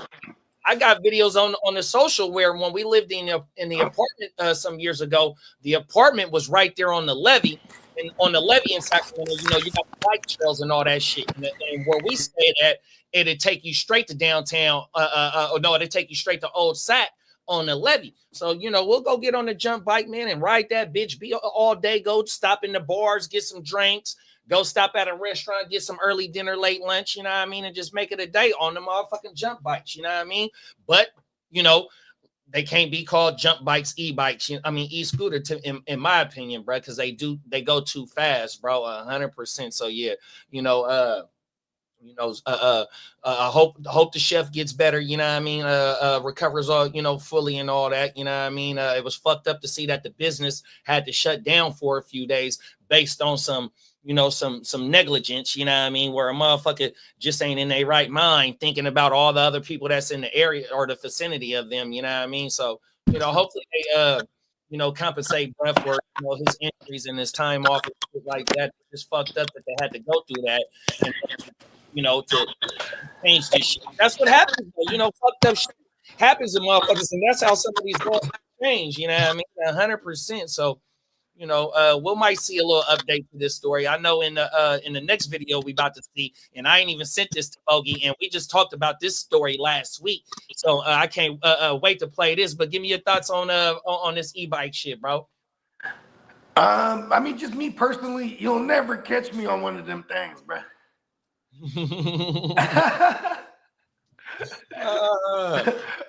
Speaker 1: I got videos on the social where when we lived in the apartment some years ago, the apartment was right there on the levee, and on the levee in Sacramento, you know, you got the bike trails and all that shit. And where we stayed at, it'd take you straight to downtown. No, it'd take you straight to Old Sac on the levee. So, you know, we'll go get on the jump bike, man, and ride that bitch, be all day, go stop in the bars, get some drinks, go stop at a restaurant, get some early dinner, late lunch, you know what I mean, and just make it a day on the motherfucking jump bikes, you know what I mean? But, you know, they can't be called jump bikes, e-bikes, e-scooter, in my opinion, bro, because they go too fast, bro, 100%. So, yeah, I hope the chef gets better, you know what I mean, recovers all, fully and all that, you know what I mean. It was fucked up to see that the business had to shut down for a few days based on some negligence, you know what I mean, where a motherfucker just ain't in their right mind thinking about all the other people that's in the area or the vicinity of them, you know what I mean. So, hopefully they compensate Brett for his injuries and his time off and shit like that. It's fucked up that they had to go through that and to change this shit. That's what happens, fucked up shit happens to motherfuckers, and that's how some of these laws change, you know what I mean, 100%. So, we might see a little update to this story. I know in the next video we about to see, and I ain't even sent this to Bogey, and we just talked about this story last week. So I can't wait to play this. But give me your thoughts on this e-bike shit, bro.
Speaker 4: I mean, just me personally, you'll never catch me on one of them things, bro.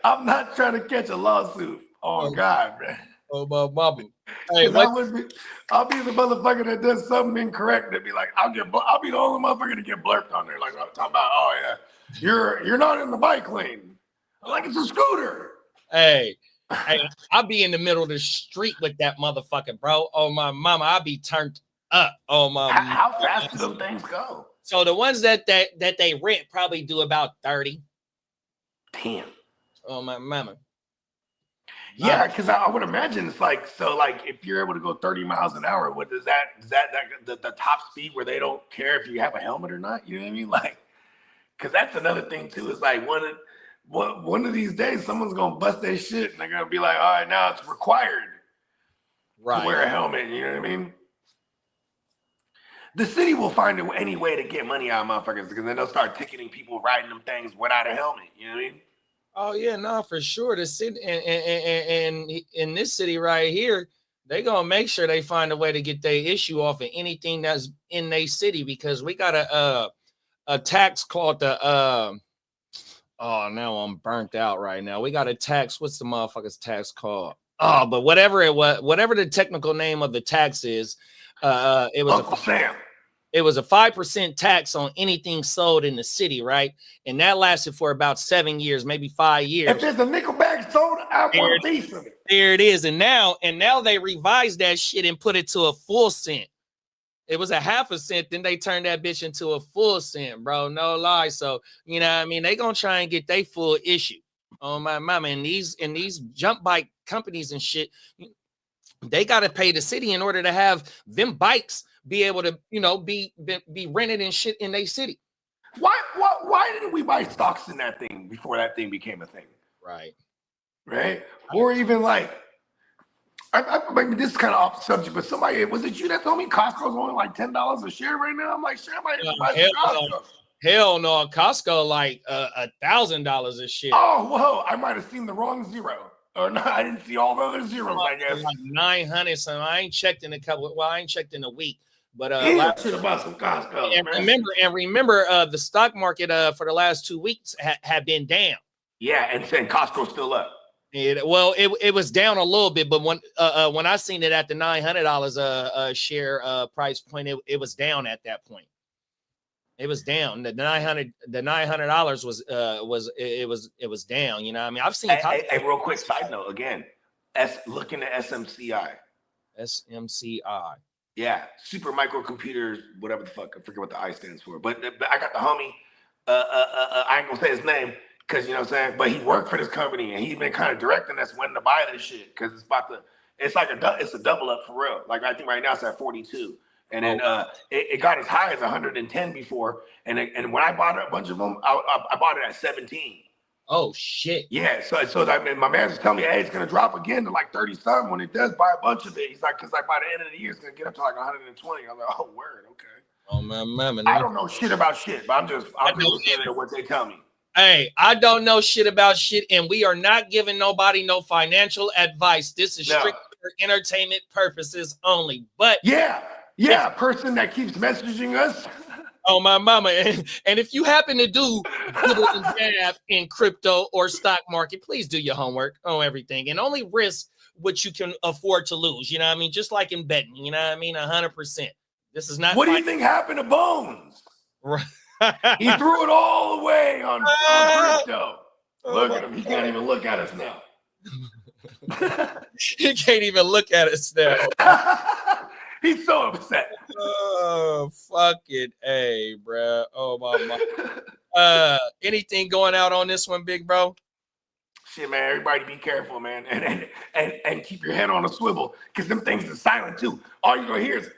Speaker 4: I'm not trying to catch a lawsuit. Oh God, man.
Speaker 1: Oh my mama. Hey,
Speaker 4: I'll be the motherfucker that does something incorrect. That be like, I'll be the only motherfucker to get blurped on there. Like I'm talking about, oh yeah, you're not in the bike lane. I'm like, it's a scooter.
Speaker 1: Hey, I'll be in the middle of the street with that motherfucker, bro. Oh my mama, I'll be turned up. Oh my.
Speaker 4: How fast do those things go?
Speaker 1: So the ones that they rent probably do about 30.
Speaker 4: Damn.
Speaker 1: Oh my mama.
Speaker 4: Yeah, because I would imagine it's like, so like if you're able to go 30 miles an hour, what is that the top speed where they don't care if you have a helmet or not? You know what I mean? Like, because that's another thing too. Is like one of these days someone's gonna bust their shit and they're gonna be like, all right, now it's required to wear a helmet. You know what I mean? The city will find any way to get money out of motherfuckers because then they'll start ticketing people riding them things without a helmet. You know what I mean?
Speaker 1: Oh yeah, no, for sure. The city and in this city right here, they gonna make sure they find a way to get their issue off of anything that's in their city because we got a tax called the oh now I'm burnt out right now. We got a tax. What's the motherfucker's tax called? Oh, but whatever the technical name of the tax is, it was
Speaker 4: Uncle Sam.
Speaker 1: It was a 5% tax on anything sold in the city, right? And that lasted for about 7 years, maybe 5 years.
Speaker 4: If there's a nickel bag cent sold, I want a piece of it.
Speaker 1: There it is. And now they revised that shit and put it to a full cent. It was a half a cent, then they turned that bitch into a full cent, bro. No lie. So, you know what I mean? They gonna try and get their full issue. Oh my mama. And these jump bike companies and shit, they gotta pay the city in order to have them bikes be able to, you know, be rented and shit in their city.
Speaker 4: Why didn't we buy stocks in that thing before that thing became a thing? Right. Or even like, I mean, this is kind of off the subject, but somebody, was it you that told me Costco's only like $10 a share right now? I'm like, shit, I might buy some Costco.
Speaker 1: Hell no, Costco like $1,000 a share.
Speaker 4: Oh, whoa, I might have seen the wrong zero. Or no, I didn't see all the other zeros, I guess.
Speaker 1: Like 900 something. I ain't checked in a week. But
Speaker 4: shit about some Costco.
Speaker 1: And remember, the stock market for the last 2 weeks had been down.
Speaker 4: Yeah, and Costco's still up.
Speaker 1: It was down a little bit, but when I seen it at the $900 share price point, it was down at that point. It was down. The $900 was down. You know what I mean? I've seen.
Speaker 4: Hey, real quick side note again. Looking at SMCI.
Speaker 1: SMCI.
Speaker 4: Yeah, super microcomputers, whatever the fuck. I forget what the I stands for. But I got the homie. I ain't gonna say his name because you know what I'm saying. But he worked for this company and he's been kind of directing us when to buy this shit because it's a double up for real. Like I think right now it's at 42. And then it got as high as 110 before. And when I bought a bunch of them, I bought it at 17.
Speaker 1: Oh shit.
Speaker 4: Yeah. So I mean, my man was telling me, hey, it's gonna drop again to like 30 something. When it does, buy a bunch of it. He's like, because like by the end of the year, it's gonna get up to like 120. I'm like, oh word, okay.
Speaker 1: Oh man.
Speaker 4: I don't know shit about shit, but I'm just listening to what they tell me.
Speaker 1: Hey, I don't know shit about shit, and we are not giving nobody no financial advice. This is strictly for entertainment purposes only. But
Speaker 4: yeah, person that keeps messaging us.
Speaker 1: Oh my mama, and if you happen to do little jab in crypto or stock market, please do your homework on everything and only risk what you can afford to lose. You know what I mean? Just like in betting, you know what I mean? 100%. This is not.
Speaker 4: What do you think happened to Bones? He threw it all away on crypto. Look at him. He can't even look at us now.
Speaker 1: He can't even look at us now.
Speaker 4: He's so upset.
Speaker 1: Oh, fucking A, bro. Oh, my. Anything going out on this one, big bro?
Speaker 4: Shit, man. Everybody be careful, man. And keep your head on a swivel because them things are silent, too. All you're going to hear is,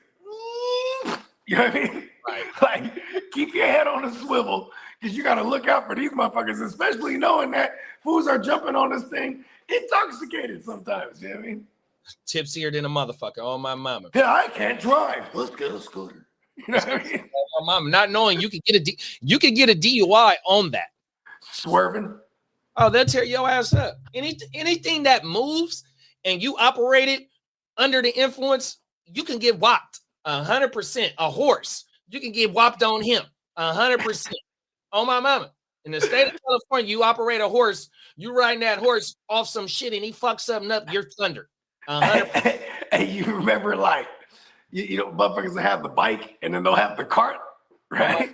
Speaker 4: you know what I mean?
Speaker 1: Right.
Speaker 4: Like, keep your head on a swivel because you got to look out for these motherfuckers, especially knowing that fools are jumping on this thing intoxicated sometimes. You know what I mean?
Speaker 1: Tipsier than a motherfucker. Oh, my mama.
Speaker 4: Yeah, I can't drive. Let's get a scooter. You know what I mean?
Speaker 1: Oh, my mama. Not knowing you could get a DUI on that.
Speaker 4: Swerving.
Speaker 1: Oh, they'll tear your ass up. Anything that moves and you operate it under the influence, you can get whopped 100%. A horse, you can get whopped on him 100%. Oh, my mama. In the state of California, you operate a horse, you riding that horse off some shit and he fucks something up, you're thunder.
Speaker 4: And you remember, like, you know, motherfuckers that have the bike and then they'll have the cart, right?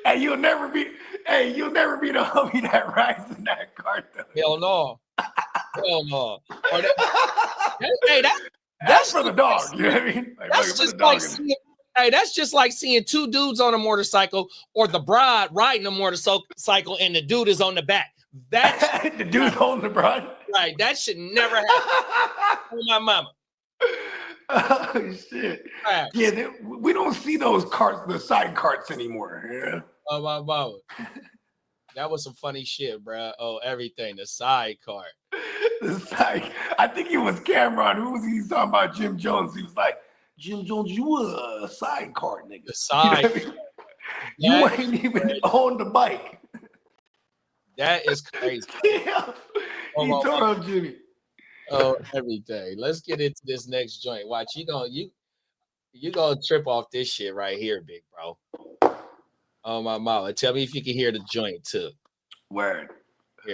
Speaker 4: And you'll never be the homie that rides in that cart, though.
Speaker 1: Hell no. Hell no.
Speaker 4: That's for the dog. You know what I mean? Like,
Speaker 1: that's just like seeing two dudes on a motorcycle or the bride riding a motorcycle and the dude is on the back. That's
Speaker 4: the dude holding the bride.
Speaker 1: Right. That should never happen. Oh, my mama.
Speaker 4: Oh shit. Right. Yeah, we don't see those carts, the side carts anymore. Yeah.
Speaker 1: Oh, my mama. That was some funny shit, bro. Oh, everything. The side cart.
Speaker 4: The side. I think it was Cameron. Who was he talking about? Jim Jones. He was like, Jim Jones, you a side cart nigga.
Speaker 1: The side.
Speaker 4: You know what I mean? You ain't even on the bike.
Speaker 1: That is crazy.
Speaker 4: Yeah. He tore up Jimmy.
Speaker 1: Oh, everything. Let's get into this next joint. Watch, you gonna trip off this shit right here, big bro. Oh, my mama. Tell me if you can hear the joint too.
Speaker 4: Word.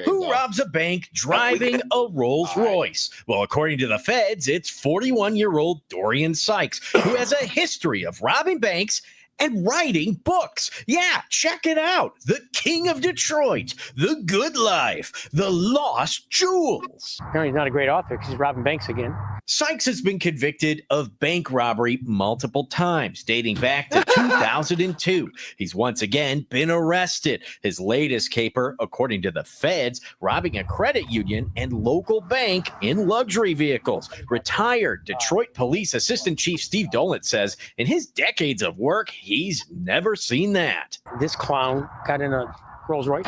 Speaker 6: Who robs a bank driving a Rolls Royce? Well, according to the feds, it's 41-year-old Dorian Sykes, who has a history of robbing banks and writing books. Yeah, check it out. The King of Detroit, The Good Life, The Lost Jewels.
Speaker 7: Apparently he's not a great author because he's robbing banks again.
Speaker 6: Sykes has been convicted of bank robbery multiple times, dating back to 2002. He's once again been arrested. His latest caper, according to the feds, robbing a credit union and local bank in luxury vehicles. Retired Detroit Police Assistant Chief Steve Dolan says in his decades of work, he's never seen that.
Speaker 7: This clown got in a Rolls Royce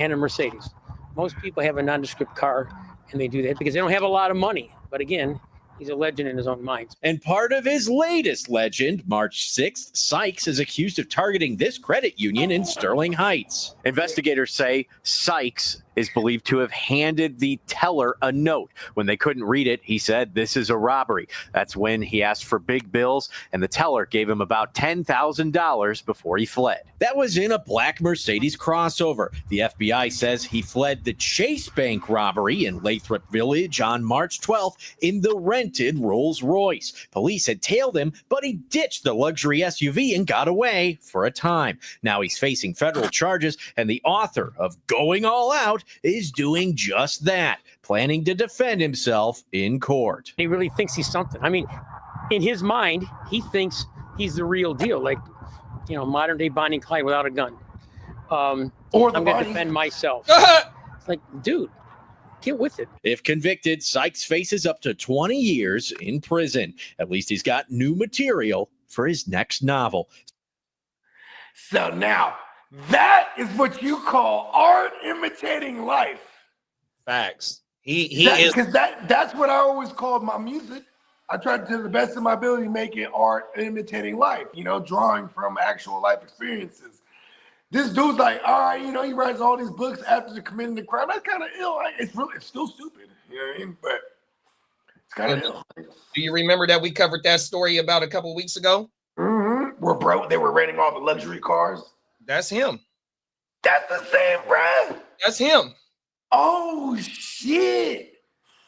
Speaker 7: and a Mercedes. Most people have a nondescript car and they do that because they don't have a lot of money. But again, he's a legend in his own mind.
Speaker 6: And part of his latest legend, March 6th, Sykes is accused of targeting this credit union in Sterling Heights. Investigators say Sykes is believed to have handed the teller a note. When they couldn't read it, he said, "This is a robbery." That's when he asked for big bills, and the teller gave him about $10,000 before he fled. That was in a black Mercedes crossover. The FBI says he fled the Chase Bank robbery in Lathrop Village on March 12th in the rented Rolls Royce. Police had tailed him, but he ditched the luxury SUV and got away for a time. Now he's facing federal charges, and the author of Going All Out is doing just that, planning to defend himself in court.
Speaker 7: He really thinks he's something. I mean, in his mind, he thinks he's the real deal, like, you know, modern day Bonnie and Clyde without a gun. I'm going to defend myself. It's like, dude, get with it.
Speaker 6: If convicted, Sykes faces up to 20 years in prison. At least he's got new material for his next novel.
Speaker 4: So now, that is what you call art imitating life.
Speaker 1: Facts. He is,
Speaker 4: because that's what I always called my music. I tried to the best of my ability to make it art imitating life, you know, drawing from actual life experiences. This dude's like, all right, you know, he writes all these books after committing the crime. That's kind of ill. Like, it's still stupid, you know what I mean? But it's kind of ill.
Speaker 1: Do you remember that we covered that story about a couple weeks ago?
Speaker 4: Mm-hmm. They were renting all the luxury cars.
Speaker 1: That's him.
Speaker 4: That's the same, bruh.
Speaker 1: That's him.
Speaker 4: Oh, shit.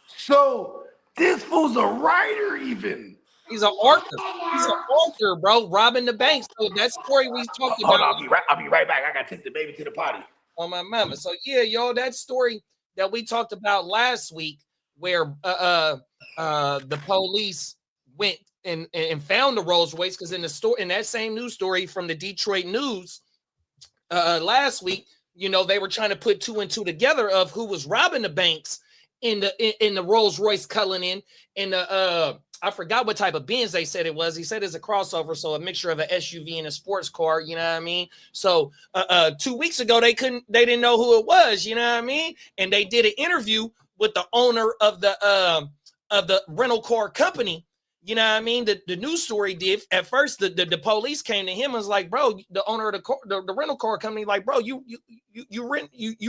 Speaker 4: So this fool's a writer even.
Speaker 1: He's an author. He's an author, bro, robbing the bank. So that story we talked about.
Speaker 4: Hold on, I'll be right back. I got to take the baby to the potty.
Speaker 1: On my mama. So yeah, yo, that story that we talked about last week where the police went and found the Rolls Royce, because in that same news story from the Detroit News last week, you know, they were trying to put two and two together of who was robbing the banks in the Rolls Royce Cullinan, and I forgot what type of Benz they said it was. He said it's a crossover, so a mixture of an SUV and a sports car, you know what I mean? So 2 weeks ago they didn't know who it was, you know what I mean? And they did an interview with the owner of the rental car company. You know what I mean? The news story did. At first, the police came to him and was like, bro, the owner of the rental car company, like, bro, you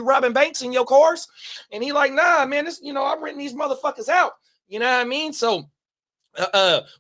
Speaker 1: robbing banks in your cars? And he like, nah, man, I'm renting these motherfuckers out. You know what I mean? So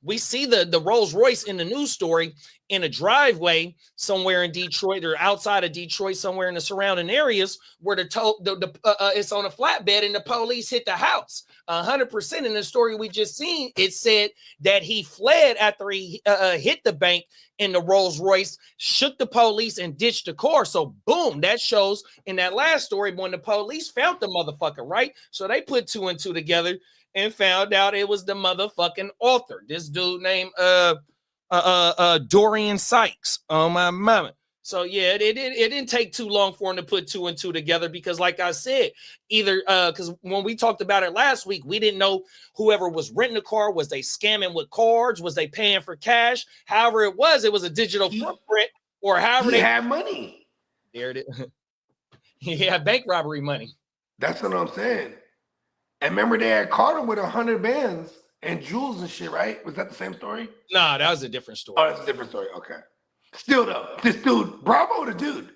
Speaker 1: we see the Rolls Royce in the news story in a driveway somewhere in Detroit or outside of Detroit, somewhere in the surrounding areas where it's on a flatbed and the police hit the house. 100% in the story we just seen, it said that he fled after he hit the bank in the Rolls Royce, shook the police and ditched the car. So boom, that shows in that last story when the police found the motherfucker, right? So they put two and two together and found out it was the motherfucking author, this dude named Dorian Sykes. Oh my mama. So yeah, it didn't take too long for him to put two and two together, because like I said, either because when we talked about it last week, we didn't know whoever was renting the car, was they scamming with cards, was they paying for cash? However it was a digital footprint, or however
Speaker 4: they had money.
Speaker 1: There it is. He had bank robbery money.
Speaker 4: That's what I'm saying. And remember they had caught him with 100 bands and jewels and shit, right? Was that the same story?
Speaker 1: Nah, that was a different story.
Speaker 4: Oh, that's a different story. Okay. Still though, this dude, bravo to dude.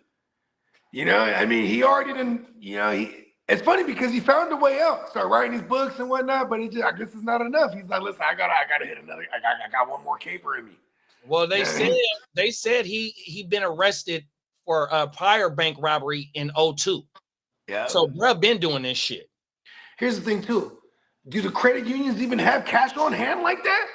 Speaker 4: You know, I mean, he already didn't, you know, it's funny because he found a way out, started writing his books and whatnot, but I guess it's not enough. He's like, listen, I gotta hit another, I got one more caper in me.
Speaker 1: Well, they said he been arrested for a prior bank robbery in 2002. Yeah. So bruh been doing this shit.
Speaker 4: Here's the thing too. Do the credit unions even have cash on hand like that?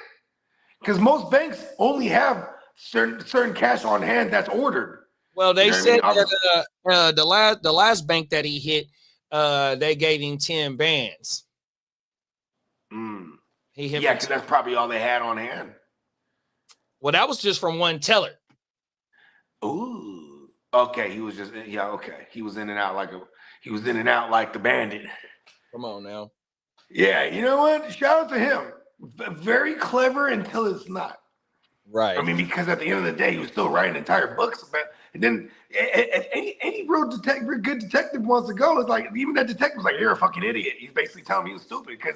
Speaker 4: Because most banks only have certain cash on hand that's ordered.
Speaker 1: Well, they said that the last bank that he hit, they gave him 10 bands. He hit
Speaker 4: because that's probably all they had on hand.
Speaker 1: Well, that was just from one teller.
Speaker 4: Ooh. Okay, he was just okay. He was in and out like the bandit.
Speaker 1: Come on now.
Speaker 4: Yeah, you know what? Shout out to him. Very clever until it's not.
Speaker 1: Right.
Speaker 4: I mean, because at the end of the day, he was still writing entire books about. And then any real good detective wants to go, it's like even that detective's like, "You're a fucking idiot." He's basically telling me he was stupid because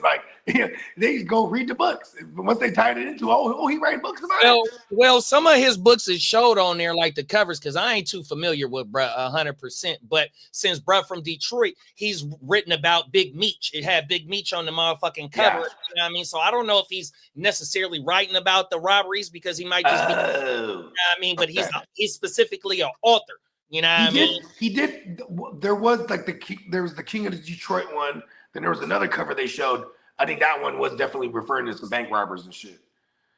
Speaker 4: they go read the books. Once they tied it into, he writing books about it.
Speaker 1: Well, some of his books is showed on there, like the covers, because I ain't too familiar with bruh 100%. But since bruh from Detroit, he's written about Big Meech. It had Big Meech on the motherfucking cover. Yeah. You know what I mean? So I don't know if he's necessarily writing about the robberies because he might just be. You know what I mean? But he's specifically an author. You know what I mean?
Speaker 4: He did. There was like there was the King of the Detroit one. Then there was another cover they showed. I think that one was definitely referring to some bank robbers and shit.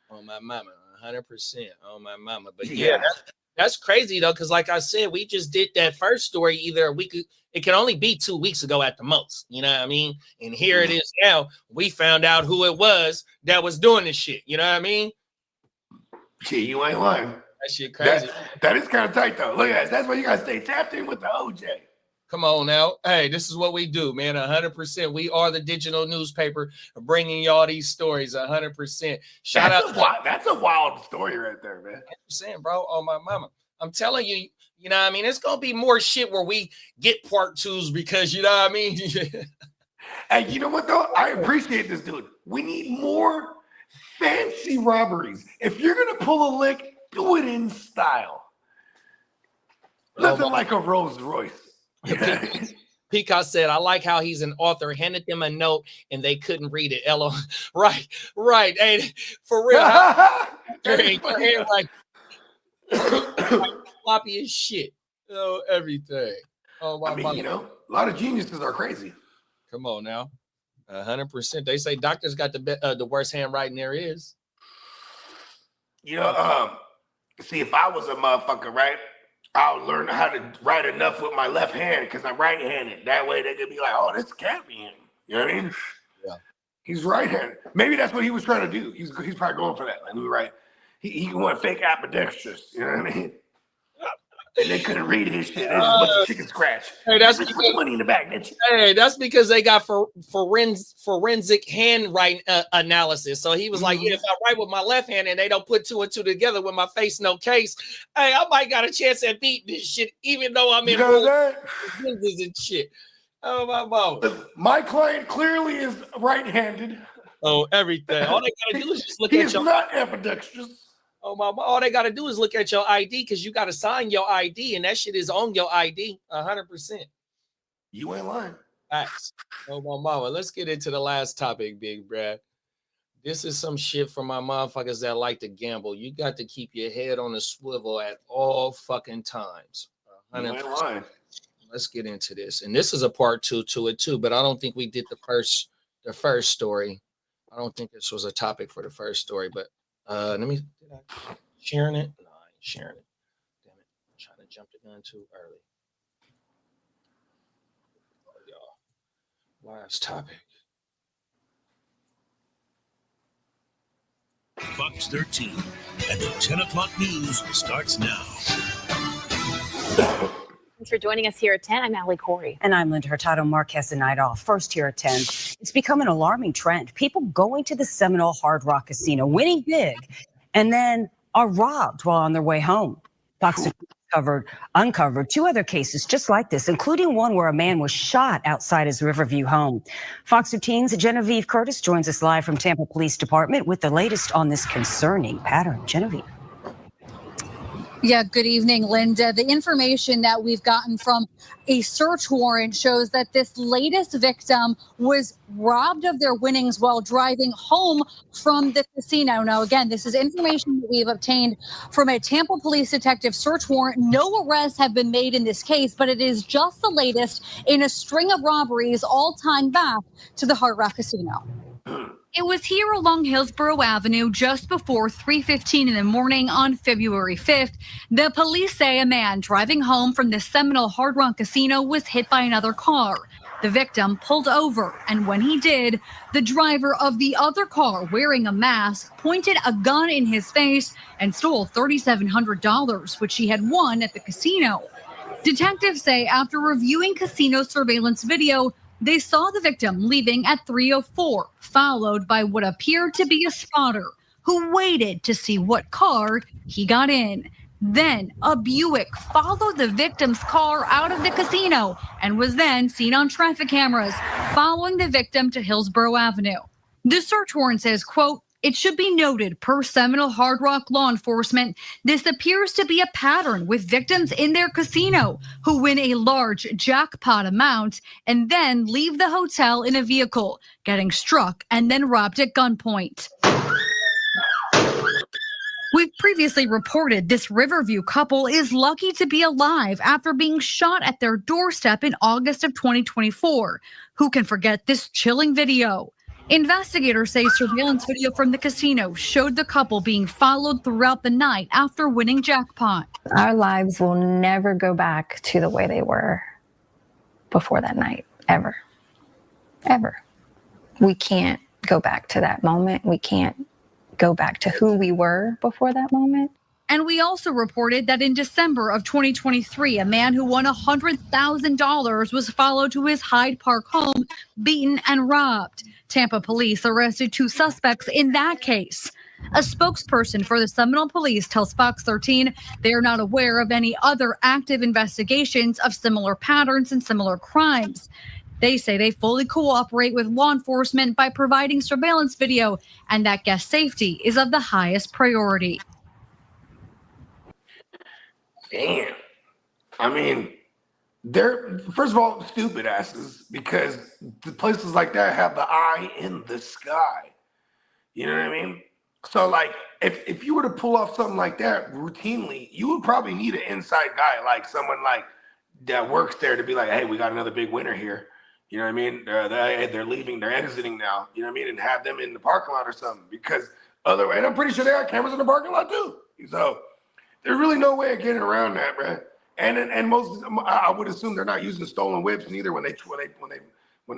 Speaker 1: On my mama, 100% on my mama. But yeah, that's crazy though, because like I said, we just did that first story it can only be 2 weeks ago at the most. You know what I mean? And here it is now. We found out who it was that was doing this shit. You know what I mean?
Speaker 4: Yeah, you ain't lying.
Speaker 1: That shit crazy.
Speaker 4: That is kind of tight though. Look at that. That's why you gotta stay tapped in with the OJ.
Speaker 1: Come on now. Hey, this is what we do, man. 100%. We are the digital newspaper bringing y'all these stories 100%. Shout out.
Speaker 4: That's a wild story right there, man.
Speaker 1: 100%, bro. Oh, my mama. I'm telling you, you know what I mean? It's going to be more shit where we get part twos because, you know what I mean?
Speaker 4: Hey, you know what, though? I appreciate this, dude. We need more fancy robberies. If you're going to pull a lick, do it in style. Nothing like a Rolls Royce.
Speaker 1: Peacock said, I like how he's an author, handed them a note and they couldn't read it. Elo. Right. Hey, for real. Like floppy as shit. Oh, everything. Oh, my God.
Speaker 4: You know, a lot of geniuses are crazy.
Speaker 1: Come on now. 100%. They say doctors got the worst handwriting there is.
Speaker 4: You know, see, if I was a motherfucker, right? I'll learn how to write enough with my left hand because I'm right-handed. That way they could be like, oh, this can't be him. You know what I mean?
Speaker 1: Yeah.
Speaker 4: He's right-handed. Maybe that's what he was trying to do. He's probably going for that. Like, right. He went fake ambidextrous. You know what I mean? And they couldn't read his shit. They just a bunch of chicken scratch.
Speaker 1: Hey, that's
Speaker 4: because, put money in the bag, didn't you?
Speaker 1: Hey, that's because they got forensic handwriting analysis. So he was like, yeah, if I write with my left hand and they don't put 2 and 2 together with my face, no case, hey, I might got a chance at beating this shit, even though I'm in lenses and shit. Oh, my mom.
Speaker 4: My client clearly is right-handed.
Speaker 1: Oh, everything. All they got to do is just look at
Speaker 4: He's not ambidextrous.
Speaker 1: Oh, my! All they got to do is look at your ID because you got to sign your ID, and that shit is on your ID 100%.
Speaker 4: You ain't lying.
Speaker 1: Facts. Oh, my mama. Let's get into the last topic, Big Brad. This is some shit for my motherfuckers that like to gamble. You got to keep your head on a swivel at all fucking times. 100%.
Speaker 4: You ain't lying.
Speaker 1: Let's get into this. And this is a part 2 to it, too, but I don't think we did the first story. I don't think this was a topic for the first story, but let me... Sharing it? No, I ain't sharing it. Damn it. I'm trying to jump the gun too early. Oh, y'all. Last topic.
Speaker 8: Fox 13 and the 10 o'clock news starts now.
Speaker 9: Thanks for joining us here at 10. I'm Allie Corey.
Speaker 10: And I'm Linda Hurtado Marquez and Night Off. First here at 10. It's become an alarming trend. People going to the Seminole Hard Rock Casino, winning big, and then are robbed while on their way home. Fox uncovered 2 other cases just like this, including one where a man was shot outside his Riverview home. Fox 13's Genevieve Curtis joins us live from Tampa Police Department with the latest on this concerning pattern. Genevieve.
Speaker 11: Yeah, good evening, Linda. The information that we've gotten from a search warrant shows that this latest victim was robbed of their winnings while driving home from the casino. Now, again, this is information that we've obtained from a Tampa police detective search warrant. No arrests have been made in this case, but it is just the latest in a string of robberies, all tying back to the Hard Rock Casino. It was here along Hillsborough Avenue just before 3:15 in the morning on February 5th. The police say a man driving home from the Seminole Hard Rock Casino was hit by another car. The victim pulled over, and when he did, the driver of the other car, wearing a mask, pointed a gun in his face and stole $3,700, which he had won at the casino. Detectives say after reviewing casino surveillance video, they saw the victim leaving at 3:04, followed by what appeared to be a spotter who waited to see what car he got in. Then a Buick followed the victim's car out of the casino and was then seen on traffic cameras following the victim to Hillsborough Avenue. The search warrant says, quote, "It should be noted, per Seminole Hard Rock law enforcement, this appears to be a pattern with victims in their casino who win a large jackpot amount and then leave the hotel in a vehicle, getting struck and then robbed at gunpoint." We've previously reported this Riverview couple is lucky to be alive after being shot at their doorstep in August of 2024. Who can forget this chilling video? Investigators say surveillance video from the casino showed the couple being followed throughout the night after winning jackpot.
Speaker 12: Our lives will never go back to the way they were before that night, ever. Ever. We can't go back to that moment. We can't go back to who we were before that moment.
Speaker 11: And we also reported that in December of 2023, a man who won $100,000 was followed to his Hyde Park home, beaten and robbed. Tampa police arrested 2 suspects in that case. A spokesperson for the Seminole Police tells Fox 13 they are not aware of any other active investigations of similar patterns and similar crimes. They say they fully cooperate with law enforcement by providing surveillance video and that guest safety is of the highest priority.
Speaker 4: Damn. I mean, they're, first of all, stupid asses, because the places like that have the eye in the sky. You know what I mean? So, like, if you were to pull off something like that routinely, you would probably need an inside guy, like someone like that works there to be like, hey, we got another big winner here. You know what I mean? They're leaving, they're exiting now. You know what I mean? And have them in the parking lot or something, because otherwise, and I'm pretty sure they got cameras in the parking lot too. So there's really no way of getting around that, man. And most, I would assume they're not using stolen whips neither when they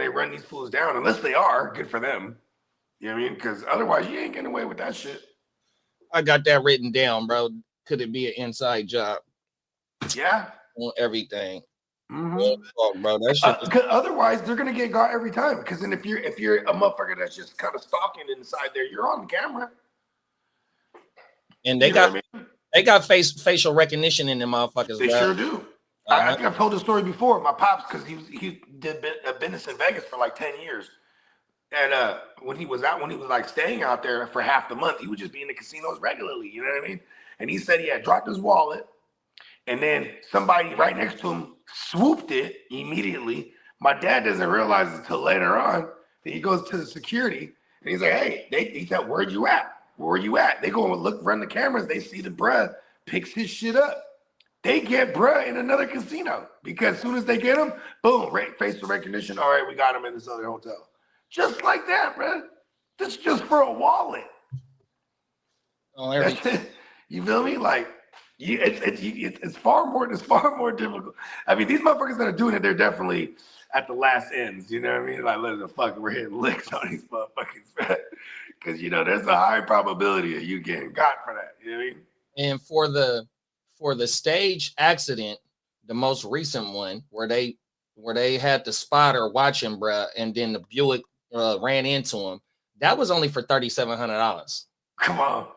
Speaker 4: run these fools down, unless they are. Good for them. You know what I mean? Because otherwise, you ain't getting away with that shit.
Speaker 1: I got that written down, bro. Could it be an inside job?
Speaker 4: Yeah.
Speaker 1: On everything.
Speaker 4: Mm-hmm.
Speaker 1: Oh, bro, that shit.
Speaker 4: Because otherwise, they're gonna get caught every time. Because then if you're a motherfucker that's just kind of stalking inside there, you're on camera.
Speaker 1: And they got facial recognition in them motherfuckers.
Speaker 4: They sure do. I think I've told this story before. My pops, because he did a business in Vegas for like 10 years. And when he was like staying out there for half the month, he would just be in the casinos regularly. You know what I mean? And he said he had dropped his wallet, and then somebody right next to him swooped it immediately. My dad doesn't realize it until later on that he goes to the security and he's like, "Hey," he said, "Where you at? Where you at?" They go and look, run the cameras. They see the bruh picks his shit up. They get bruh in another casino, because as soon as they get him, boom, facial recognition. All right, we got him in this other hotel. Just like that, bruh. That's just for a wallet.
Speaker 1: Oh,
Speaker 4: you feel me? Like, it's far more difficult. I mean, these motherfuckers that are doing it, they're definitely at the last ends. You know what I mean? Like, let the fuck, we're hitting licks on these motherfuckers, because there's a high probability of you getting got for that. You know what I mean?
Speaker 1: And for the stage accident, the most recent one where they had the spotter watching, bruh, and then the Buick ran into him, that was only for $3,700.
Speaker 4: Come on.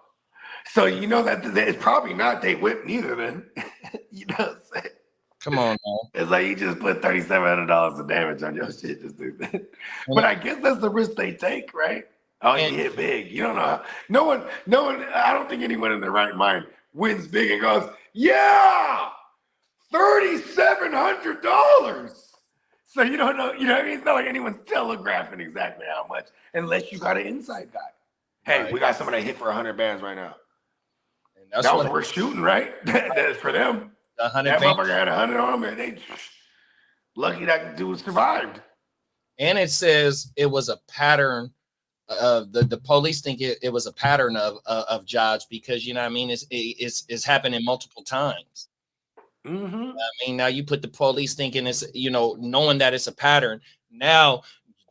Speaker 4: So you know that it's probably not they whip neither then. You know what I'm saying?
Speaker 1: Come on, man.
Speaker 4: It's like you just put $3,700 of damage on your shit. Just do that. But I guess that's the risk they take, right? Oh, you hit big. You don't know how. No one, I don't think anyone in their right mind wins big and goes, yeah, $3,700. So you don't know, you know what I mean? It's not like anyone's telegraphing exactly how much, unless you got an inside guy. Hey, we got somebody hit for 100 bands right now. And that was worth shooting, right? That's for them. That motherfucker had 100 on him, and they lucky that dude survived.
Speaker 1: And it says it was a pattern the police think it was a pattern of jobs because you know what I mean it's happening multiple times.
Speaker 4: Mm-hmm.
Speaker 1: I mean, now you put the police thinking it's knowing that it's a pattern. Now,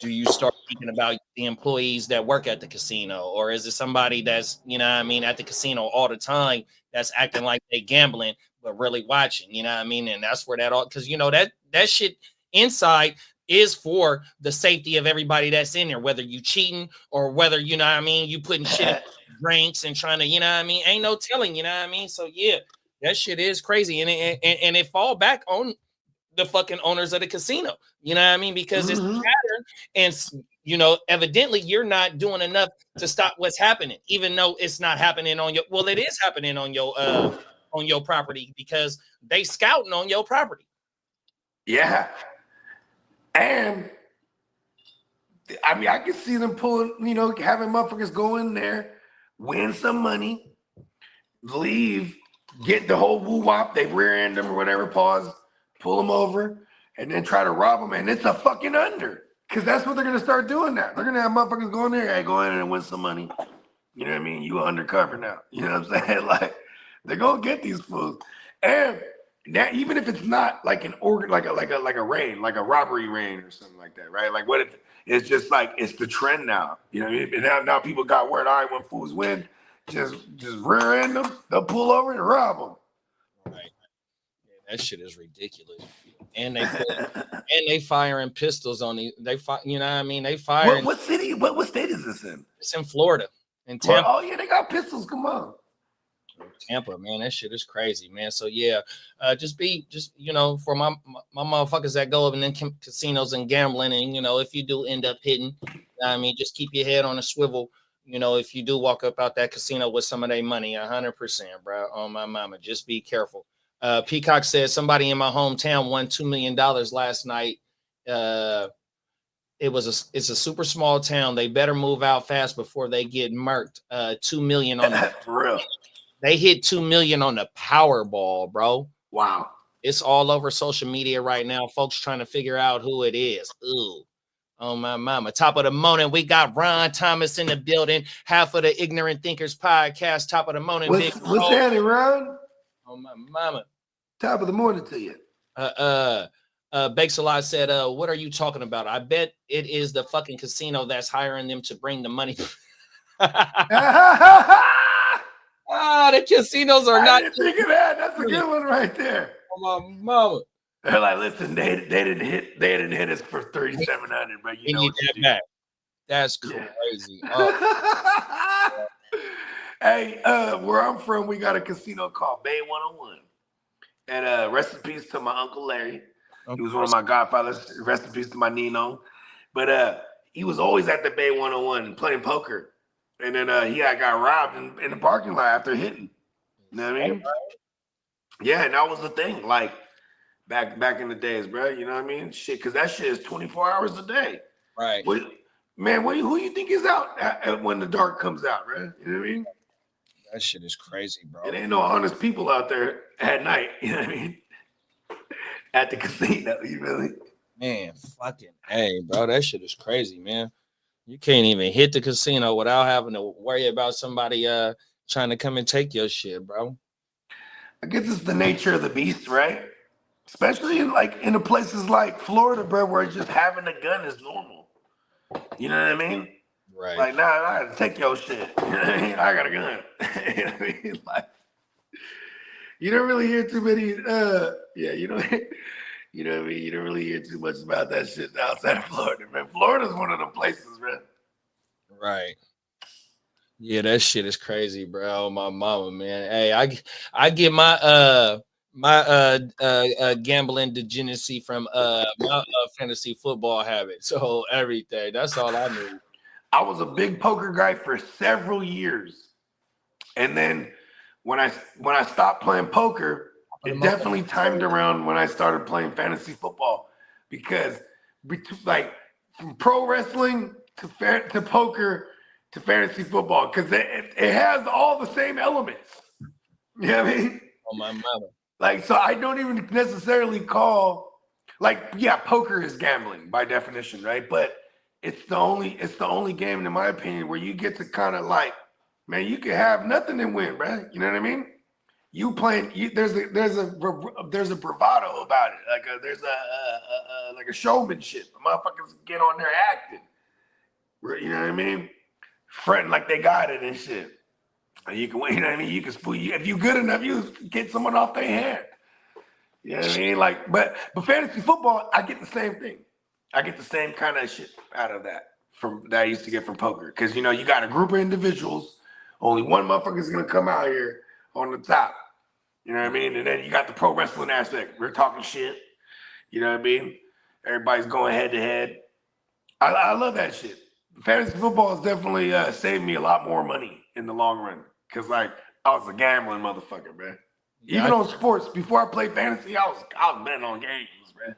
Speaker 1: do you start thinking about the employees that work at the casino, or is it somebody that's at the casino all the time that's acting like they gambling but really watching? You know what I mean? And that's where that all because that shit inside is for the safety of everybody that's in there, whether you cheating or whether you putting shit in drinks and trying to ain't no telling, so yeah, that shit is crazy, and it fall back on the fucking owners of the casino, because it's a pattern, and evidently you're not doing enough to stop what's happening, even though it's not happening on your it is happening on your property because they scouting on your property.
Speaker 4: Yeah. And I mean, I can see them pulling, having motherfuckers go in there, win some money, leave, get the whole woo wop, they rear end them or whatever, pause, pull them over, and then try to rob them. And it's a fucking under. Because that's what they're going to start doing now. They're going to have motherfuckers go in there, hey, go in and win some money. You know what I mean? You undercover now. You know what I'm saying? Like, they're going to get these fools. And that, even if it's not like an organ, like a raid, like a robbery raid or something like that, right? Like what it's just like it's the trend now. You know what I mean? And now people got word. All right, when fools win, just rear end them, they'll pull over and rob them.
Speaker 1: Right. Yeah, that shit is ridiculous. And they firing pistols on the they firing.
Speaker 4: What city? What state is this in?
Speaker 1: It's in Florida, in Tampa.
Speaker 4: Oh yeah, they got pistols. Come on.
Speaker 1: Tampa, man, that shit is crazy, man. So yeah, just for my motherfuckers that go up in them casinos and gambling, and if you do end up hitting, just keep your head on a swivel. If you do walk up out that casino with some of their money, 100%, bro. On my mama, just be careful. Peacock says somebody in my hometown won $2 million last night. It's a super small town. They better move out fast before they get murked. $2 million on that
Speaker 4: for real.
Speaker 1: They hit $2 million on the Powerball, bro.
Speaker 4: Wow.
Speaker 1: It's all over social media right now. Folks trying to figure out who it is. Ooh. Oh, my mama. Top of the morning, we got Ron Thomas in the building. Half of the Ignorant Thinkers podcast. Top of the morning.
Speaker 4: What's that, Ron?
Speaker 1: Oh, my mama.
Speaker 4: Top of the morning to you.
Speaker 1: Bakes a lot said, what are you talking about? I bet it is the fucking casino that's hiring them to bring the money. The casinos are not.
Speaker 4: I didn't think of that. That's a good one right there.
Speaker 1: Oh, my mama.
Speaker 4: They're like, listen, they didn't hit us for 3,700, but you know what to do.
Speaker 1: Back. That's crazy.
Speaker 4: Hey, where I'm from, we got a casino called Bay 101, and rest in peace to my Uncle Larry. He was one of my godfathers. Rest in peace to my Nino, but he was always at the Bay 101 playing poker. And then he got robbed in the parking lot after hitting. You know what I mean? Yeah, and that was the thing. Like back in the days, bro. You know what I mean? Shit, because that shit is 24 hours a day.
Speaker 1: Right.
Speaker 4: Who you think is out when the dark comes out, bro? You know what I mean?
Speaker 1: That shit is crazy, bro.
Speaker 4: It ain't no honest people out there at night. You know what I mean? At the casino, you really?
Speaker 1: Man, fucking hey, bro. That shit is crazy, man. You can't even hit the casino without having to worry about somebody trying to come and take your shit, bro.
Speaker 4: I guess it's the nature of the beast, right? Especially in the places like Florida, bro, where just having a gun is normal. You know what I mean?
Speaker 1: Right.
Speaker 4: Like, nah, I gotta take your shit. You know what I mean? I got a gun. You know what I mean? Like, you don't really hear too many. You know what I mean? You don't really hear too much about that shit outside of Florida, man. Florida's one of the places, man.
Speaker 1: Right. Yeah, that shit is crazy, bro. My mama, man. Hey, I get my gambling degeneracy from my fantasy football habit. So everything. That's all I knew.
Speaker 4: I was a big poker guy for several years. And then when I stopped playing poker, it definitely timed around when I started playing fantasy football, because like from pro wrestling to poker to fantasy football, because it has all the same elements. You know what I mean?
Speaker 1: Oh, my mother.
Speaker 4: Like, so I don't even necessarily call, like, yeah, poker is gambling by definition, right? But it's the only game, in my opinion, where you get to kind of like, man, you can have nothing and win, bro. You know what I mean? You playing, there's a bravado about it. There's a showmanship. The motherfuckers get on there acting. You know what I mean? Fretting like they got it and shit. And you can, you know what I mean? You can spool. If you good enough, you get someone off their hand. You know what I mean? Like, but fantasy football, I get the same thing. I get the same kind of shit out of that that I used to get from poker. Because, you know, you got a group of individuals. Only one motherfucker is going to come out here on the top. You know what I mean? And then you got the pro wrestling aspect. We're talking shit. You know what I mean? Everybody's going head to head. I love that shit. Fantasy football has definitely saved me a lot more money in the long run. Because, like, I was a gambling motherfucker, man.
Speaker 1: Yeah,
Speaker 4: Even on sports, before I played fantasy, I was betting on games, man.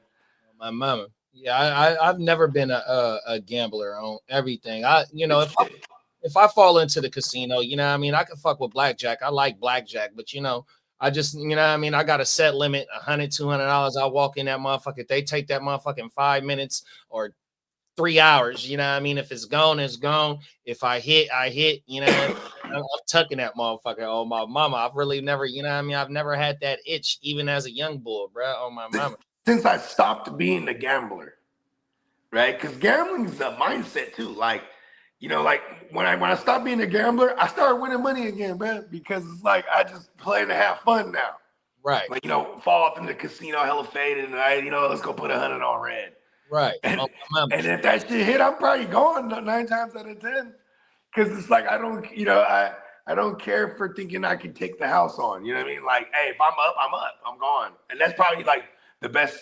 Speaker 1: My mama. Yeah, I've never been a gambler on everything. If I fall into the casino, you know what I mean? I can fuck with blackjack. I like blackjack, but, you know, I just, you know what I mean? I got a set limit, $100, $200. I walk in that motherfucker. If they take that motherfucking 5 minutes or 3 hours, you know what I mean? If it's gone, it's gone. If I hit, I hit, you know, I'm tucking that motherfucker. Oh, my mama. I've really never, you know what I mean? I've never had that itch, even as a young bull, bro. Oh, my mama.
Speaker 4: Since I stopped being a gambler, right? Because gambling is a mindset too. Like, you know, like when I stopped being a gambler, I started winning money again, man. Because it's like I just play to have fun now.
Speaker 1: Right.
Speaker 4: Like, you know, fall off in the casino, hella faded, and let's go put 100 on red.
Speaker 1: Right.
Speaker 4: And if that shit hit, I'm probably gone 9 times out of 10. Because it's like I don't care for thinking I can take the house on. You know what I mean? Like, hey, if I'm up, I'm up. I'm gone. And that's probably like the best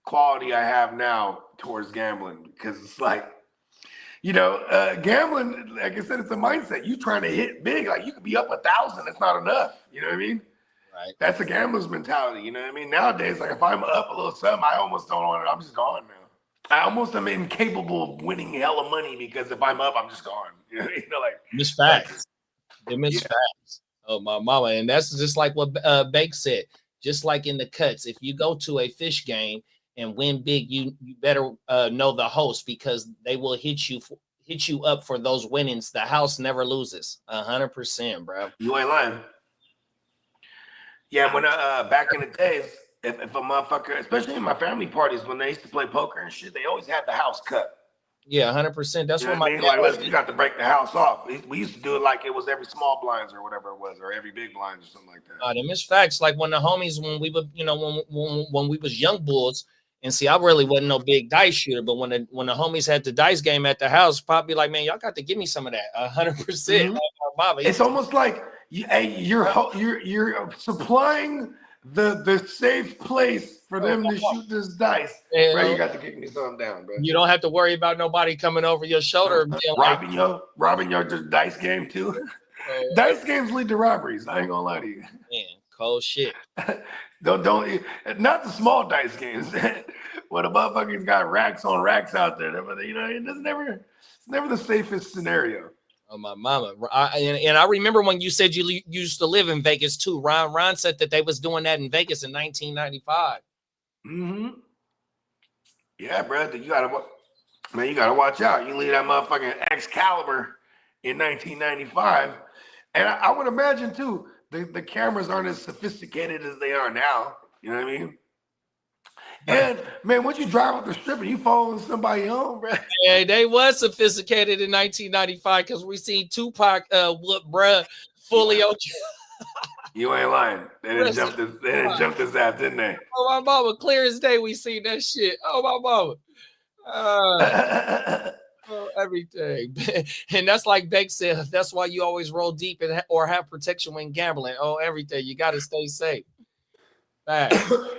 Speaker 4: quality I have now towards gambling. Because it's like, you know, gambling, like I said, it's a mindset. You trying to hit big. Like, you could be up 1,000. It's not enough. You know what I mean?
Speaker 1: Right.
Speaker 4: That's a gambler's mentality. You know what I mean? Nowadays, like, if I'm up a little something, I almost don't want it. I'm just gone now. I almost am incapable of winning hella money because if I'm up, I'm just gone. You know, like
Speaker 1: miss facts. They miss facts. Oh, my mama. And that's just like what Bake said. Just like in the cuts, if you go to a fish game and win big, you better know the host because they will hit you up for those winnings. The house never loses. 100%, bro.
Speaker 4: You ain't lying. Yeah, when back in the days, if a motherfucker, especially in my family parties, when they used to play poker and shit, they always had the house cut.
Speaker 1: Yeah, 100%. That's what
Speaker 4: I mean. Like, you got to break the house off. We used to do it like it was every small blinds or whatever it was, or every big blinds or something like that.
Speaker 1: They miss facts. Like when the homies, when we were, you know, when we was young bulls, and see, I really wasn't no big dice shooter, but when the homies had the dice game at the house, Pop be like, man, y'all got to give me some of that. 100%.
Speaker 4: It's almost like you're supplying the safe place for them to shoot this dice. Bro, you got to kick me something down, bro.
Speaker 1: You don't have to worry about nobody coming over your shoulder.
Speaker 4: Robbing your dice game too. Dice games lead to robberies. I ain't gonna lie to you.
Speaker 1: Man, cold shit.
Speaker 4: Don't not the small dice games. Where the motherfuckers got racks on racks out there. You know, it's never the safest scenario.
Speaker 1: Oh, my mama. And I remember when you said you used to live in Vegas too. Ron said that they was doing that in Vegas in 1995.
Speaker 4: Mm-hmm. Yeah, bro. You gotta watch out. You leave that motherfucking Excalibur in 1995. And I would imagine too, the cameras aren't as sophisticated as they are now. You know what I mean? And man, once you drive up the strip and you following somebody home, bro.
Speaker 1: Yeah, they was sophisticated in 1995 because we seen Tupac whoop bruh fully on.
Speaker 4: You ain't lying. They didn't jump his ass, didn't they?
Speaker 1: Oh, my mama, clear as day we seen that shit. Oh, my mama. Everything. And that's like Beck said, that's why you always roll deep or have protection when gambling. Oh, everything. You got to stay safe.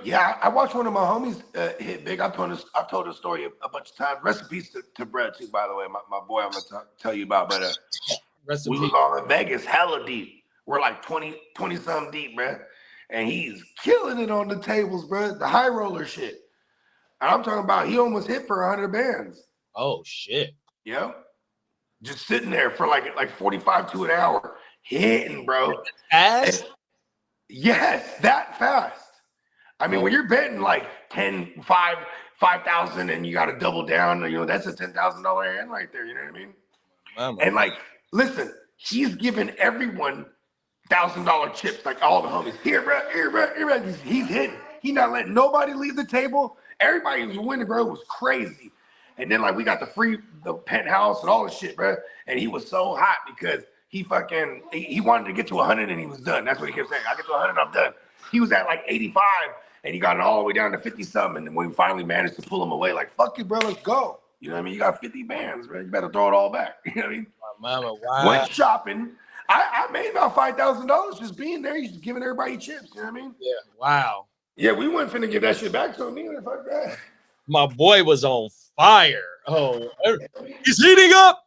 Speaker 4: Yeah, I watched one of my homies hit big. I've told this story a bunch of times. Rest in peace to Brett too, by the way. My boy, I'm gonna tell you about. But we was all in Vegas, hella deep. We're like 20 something deep, bro. And he's killing it on the tables, bro. The high roller shit. And I'm talking about he almost hit for 100 bands.
Speaker 1: Oh shit.
Speaker 4: Yeah. Just sitting there for like 45 to an hour, hitting, bro.
Speaker 1: Yes,
Speaker 4: that fast. I mean, when you're betting like 5,000 and you got to double down, that's a $10,000 hand right there. You know what I mean? And like, listen, he's giving everyone $1,000 chips, like all the homies. Here, bro, here, bro, here, bro. He's hitting. He not letting nobody leave the table. Everybody was winning, bro. It was crazy. And then like we got the penthouse and all this shit, bro. And he was so hot because he wanted to get to 100 and he was done. That's what he kept saying. I get to 100, I'm done. He was at like 85 and he got it all the way down to 50 something. And when we finally managed to pull him away, like, fuck you, bro, let's go. You know what I mean? You got 50 bands, bro. You better throw it all back. You know what I mean?
Speaker 1: Mama, wow.
Speaker 4: Went shopping. I made about $5,000 just being there. He's just giving everybody chips. You know what I mean?
Speaker 1: Yeah. Wow.
Speaker 4: Yeah, we weren't finna give that shit back to him either. Fuck that.
Speaker 1: My boy was on fire. Oh, he's heating up.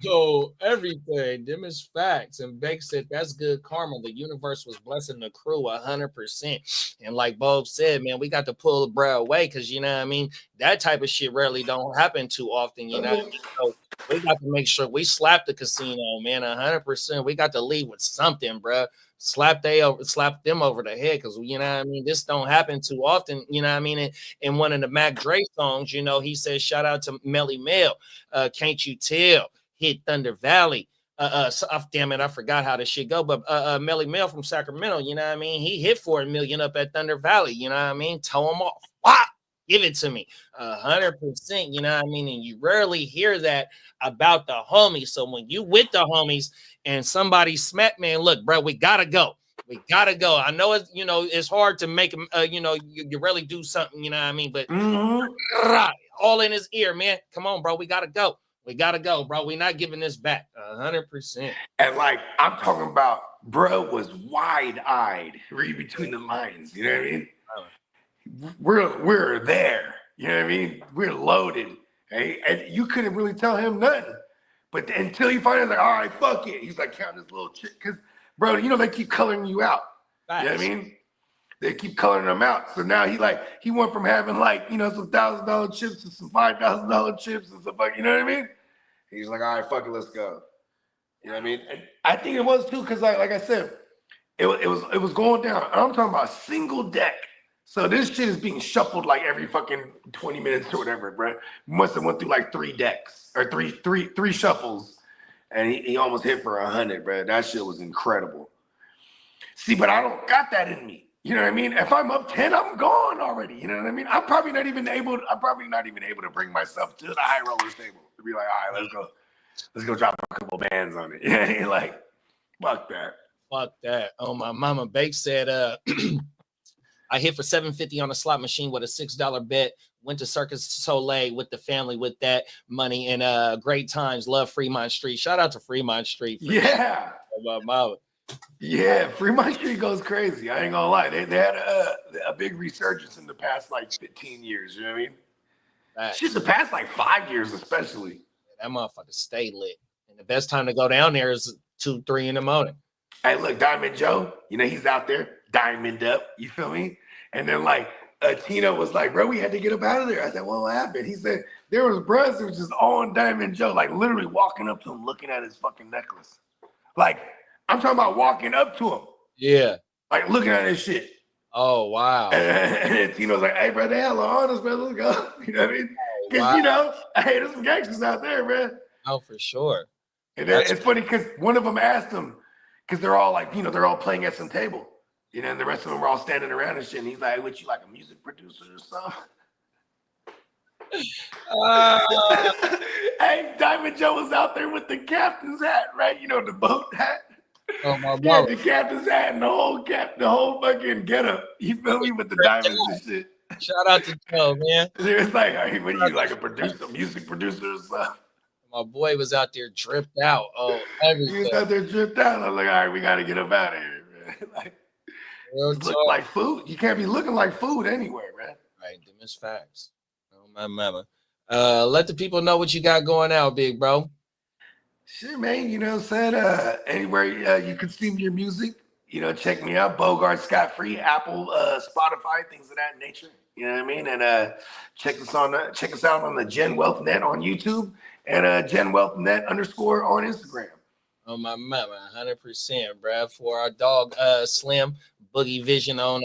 Speaker 1: So everything, them is facts. And Beck said that's good karma. The universe was blessing the crew 100%. And like Bob said, man, we got to pull the bro away because, you know what I mean? That type of shit rarely don't happen too often, you know what I mean? So we got to make sure we slap the casino, man, 100%. We got to leave with something, bro. Slap them over the head because, you know what I mean? This don't happen too often, you know what I mean? In one of the Mac Dre songs, you know, he says, shout out to Melly Mel. Can't you tell? Hit Thunder Valley. Damn it, I forgot how this shit go. But Melly Mel from Sacramento, you know what I mean? He hit $4 million up at Thunder Valley, you know what I mean? Toe him off. Wow, give it to me. 100%, you know what I mean? And you rarely hear that about the homies. So when you with the homies and somebody smack, man, look, bro, we gotta go. We gotta go. I know it's, you know, it's hard to make him, you know, you really do something, you know what I mean? But all in his ear, man. Come on, bro, we gotta go. We gotta go, bro. We're not giving this back. 100%.
Speaker 4: And like I'm talking about, bro was wide-eyed, read between the lines. You know what I mean? We're there. You know what I mean? We're loaded. Hey? And you couldn't really tell him nothing. But until you find out, like, all right, fuck it. He's like counting his little chick. Because, bro, you know they keep coloring you out.
Speaker 1: Facts.
Speaker 4: You know what I mean? They keep coloring them out. So now he went from having like, you know, some $1,000 chips to some $5,000 chips and some fuck, you know what I mean? He's like, all right, fuck it, let's go. You know what I mean? And I think it was too, because like I said, it was going down. I'm talking about a single deck. So this shit is being shuffled like every fucking 20 minutes or whatever, bro. Must have went through like 3 decks or three shuffles, and he almost hit for 100, bro. That shit was incredible. See, but I don't got that in me. You know what I mean? If I'm up 10, I'm gone already. You know what I mean? I'm probably not even able to bring myself to the high rollers table to be like, all right, let's go drop a couple bands on it. Yeah, like, fuck that.
Speaker 1: Fuck that. Oh, my mama Bake said, I hit for $750 on a slot machine with a $6 bet. Went to Circus Soleil with the family with that money and great times. Love Fremont Street. Shout out to Fremont Street.
Speaker 4: Yeah.
Speaker 1: Oh, my mama.
Speaker 4: Yeah, Fremont Street goes crazy. I ain't gonna lie. They had a big resurgence in the past like 15 years. You know what I mean? Shit, the past like 5 years, especially.
Speaker 1: That motherfucker stay lit. And the best time to go down there is 2, 3 in the morning.
Speaker 4: Hey, look, Diamond Joe, you know, he's out there, diamond up. You feel me? And then like Tino was like, bro, we had to get up out of there. I said, well, what happened? He said, there was brothers who was just on Diamond Joe, like literally walking up to him, looking at his fucking necklace. Like, I'm talking about walking up to him.
Speaker 1: Yeah.
Speaker 4: Like looking at his shit.
Speaker 1: Oh, wow.
Speaker 4: And then Tino's like, hey, bro, they hella on us, man. Let's go. You know what I mean? Because, you know, hey, there's some gangsters out there, man.
Speaker 1: Oh, for sure.
Speaker 4: And then it's funny because one of them asked him, because they're all like, you know, they're all playing at some table. You know, and the rest of them were all standing around and shit. And he's like, what, you like a music producer or something? Hey, Diamond Joe was out there with the captain's hat, right? You know, the boat hat.
Speaker 1: Oh, my God.
Speaker 4: Yeah, the captain's hat and the whole fucking getup. You feel me? With the diamonds and shit.
Speaker 1: Shout out to Joe, man.
Speaker 4: It was like, hey, what are you, like a producer, music producer or something?
Speaker 1: My boy was out there dripped out. Oh, everything.
Speaker 4: He was out there dripped out. I'm like, all right, we got to get up out of here, man. Like, look like food. You can't be looking like food anywhere, man.
Speaker 1: Right, them is facts. Oh, my mama. Let the people know what you got going out, big bro.
Speaker 4: Shit, man, you know what I'm saying? Anywhere you consume your music, you know, check me out. Bogard Scott Free, Apple, Spotify, things of that nature. You know what I mean? And check us out on the Gen Wealth Net on YouTube and Gen Wealth Net _ on Instagram.
Speaker 1: Oh, my mama, 100%, bro. For our dog Slim, Boogie Vision on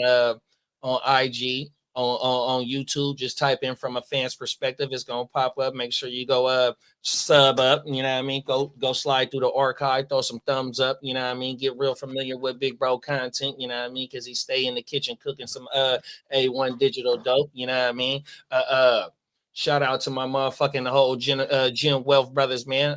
Speaker 1: on IG, on YouTube. Just type in From a Fan's Perspective. It's gonna pop up. Make sure you go sub up. You know what I mean? Go slide through the archive. Throw some thumbs up. You know what I mean? Get real familiar with Big Bro content. You know what I mean? Because he stay in the kitchen cooking some A1 digital dope. You know what I mean? Shout out to my motherfucking whole Gen Wealth brothers, man.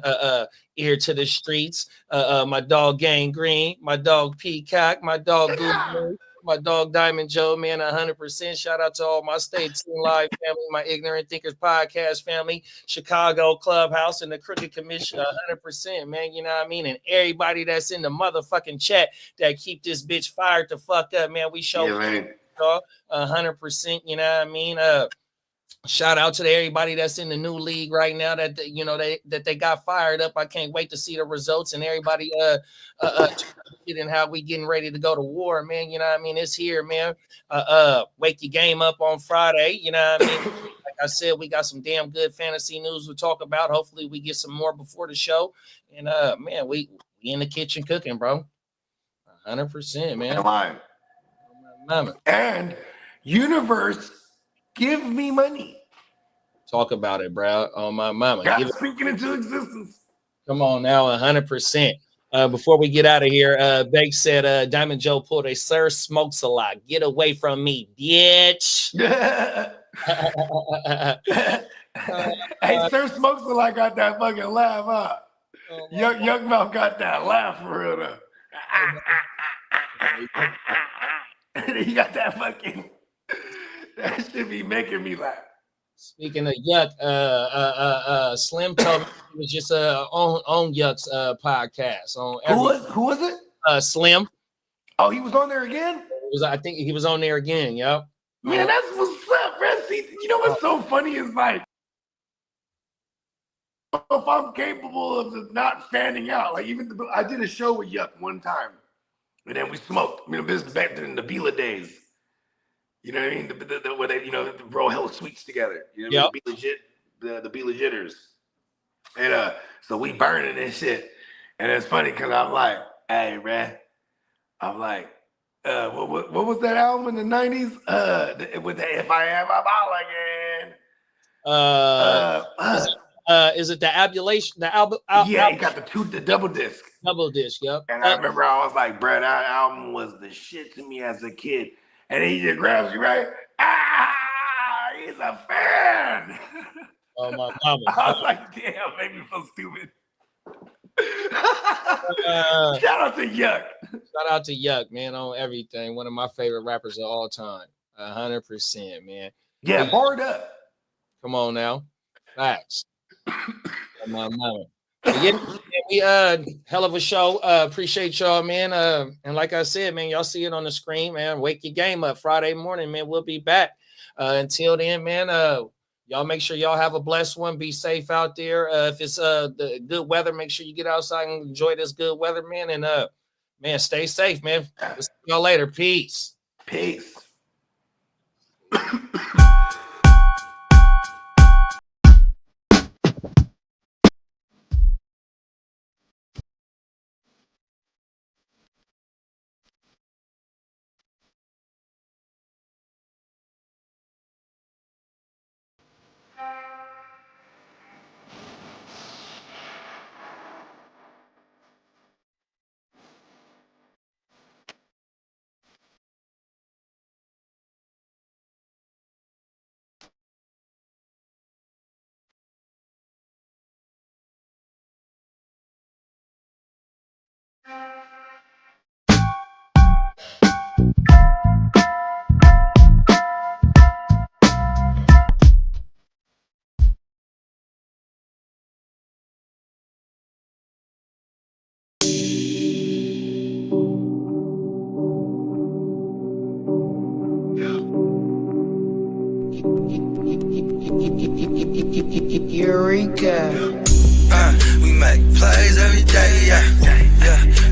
Speaker 1: Ear to the streets. My dog Gang Green, my dog Peacock, my dog Google, my dog Diamond Joe, man. 100%. Shout out to all my Stay Tuned Live family, my Ignorant Thinkers podcast family, Chicago Clubhouse, and the Crooked Commission. 100%, man. You know what I mean? And everybody that's in the motherfucking chat that keep this bitch fired the fuck up, man. We show 100%. You know what I mean? Shout out to everybody that's in the new league right now that they got fired up. I can't wait to see the results and everybody and how we getting ready to go to war, man. You know what I mean? It's here, man. Wake your game up on Friday. You know what I mean? Like I said, we got some damn good fantasy news to talk about. Hopefully we get some more before the show. And man, we in the kitchen cooking, bro. 100%, man.
Speaker 4: And universe, give me money.
Speaker 1: Talk about it, bro. Oh, my mama.
Speaker 4: God speaking into existence.
Speaker 1: Come on now, 100%. Before we get out of here, Bake said Diamond Joe pulled a Sir Smokes a Lot. Get away from me, bitch.
Speaker 4: Hey, Sir Smokes a Lot got that fucking laugh, huh? Young Mouth got that laugh for real, though. He got that fucking... That should be making me laugh.
Speaker 1: Speaking of Yuck, Slim told me he was just on Yuck's podcast.
Speaker 4: Who was it?
Speaker 1: Slim.
Speaker 4: Oh, he was on there again?
Speaker 1: I think he was on there again, yep.
Speaker 4: Man, that's what's up, bro. See, you know what's so funny is like, if I'm capable of not fanning out, like I did a show with Yuck one time, and then we smoked. I mean, this is back in the Bila days. You know what I mean? Where they, roll hella sweets together. You know what I mean? Be legit, the Be Legitters. And so we burning and shit. And it's funny because I'm like, hey, man. I'm like, what was that album in the 90s? With the If I Am, I'm All Again.
Speaker 1: Is it the Abulation?
Speaker 4: Yeah, he got the double disc.
Speaker 1: Double disc, yep.
Speaker 4: And I remember I was like, bro, that album was the shit to me as a kid. And he just grabs you, right? He's a fan.
Speaker 1: Oh, my mama.
Speaker 4: I was like, damn, made me feel stupid. Shout out to Yuck.
Speaker 1: Shout out to Yuck, man, on everything. One of my favorite rappers of all time. 100%, man.
Speaker 4: Yeah, barred up.
Speaker 1: Come on now. Facts. My mama. Yeah, we hell of a show. Appreciate y'all, man. And like I said, man, y'all see it on the screen, man. Wake your game up Friday morning, man. We'll be back. Until then, man, y'all make sure y'all have a blessed one. Be safe out there. If it's the good weather, make sure you get outside and enjoy this good weather, man. And man, stay safe, man. We'll see y'all later. Peace.
Speaker 4: Peace.
Speaker 13: Eureka. We make plays every day, yeah.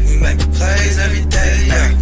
Speaker 13: We make plays every day, yeah.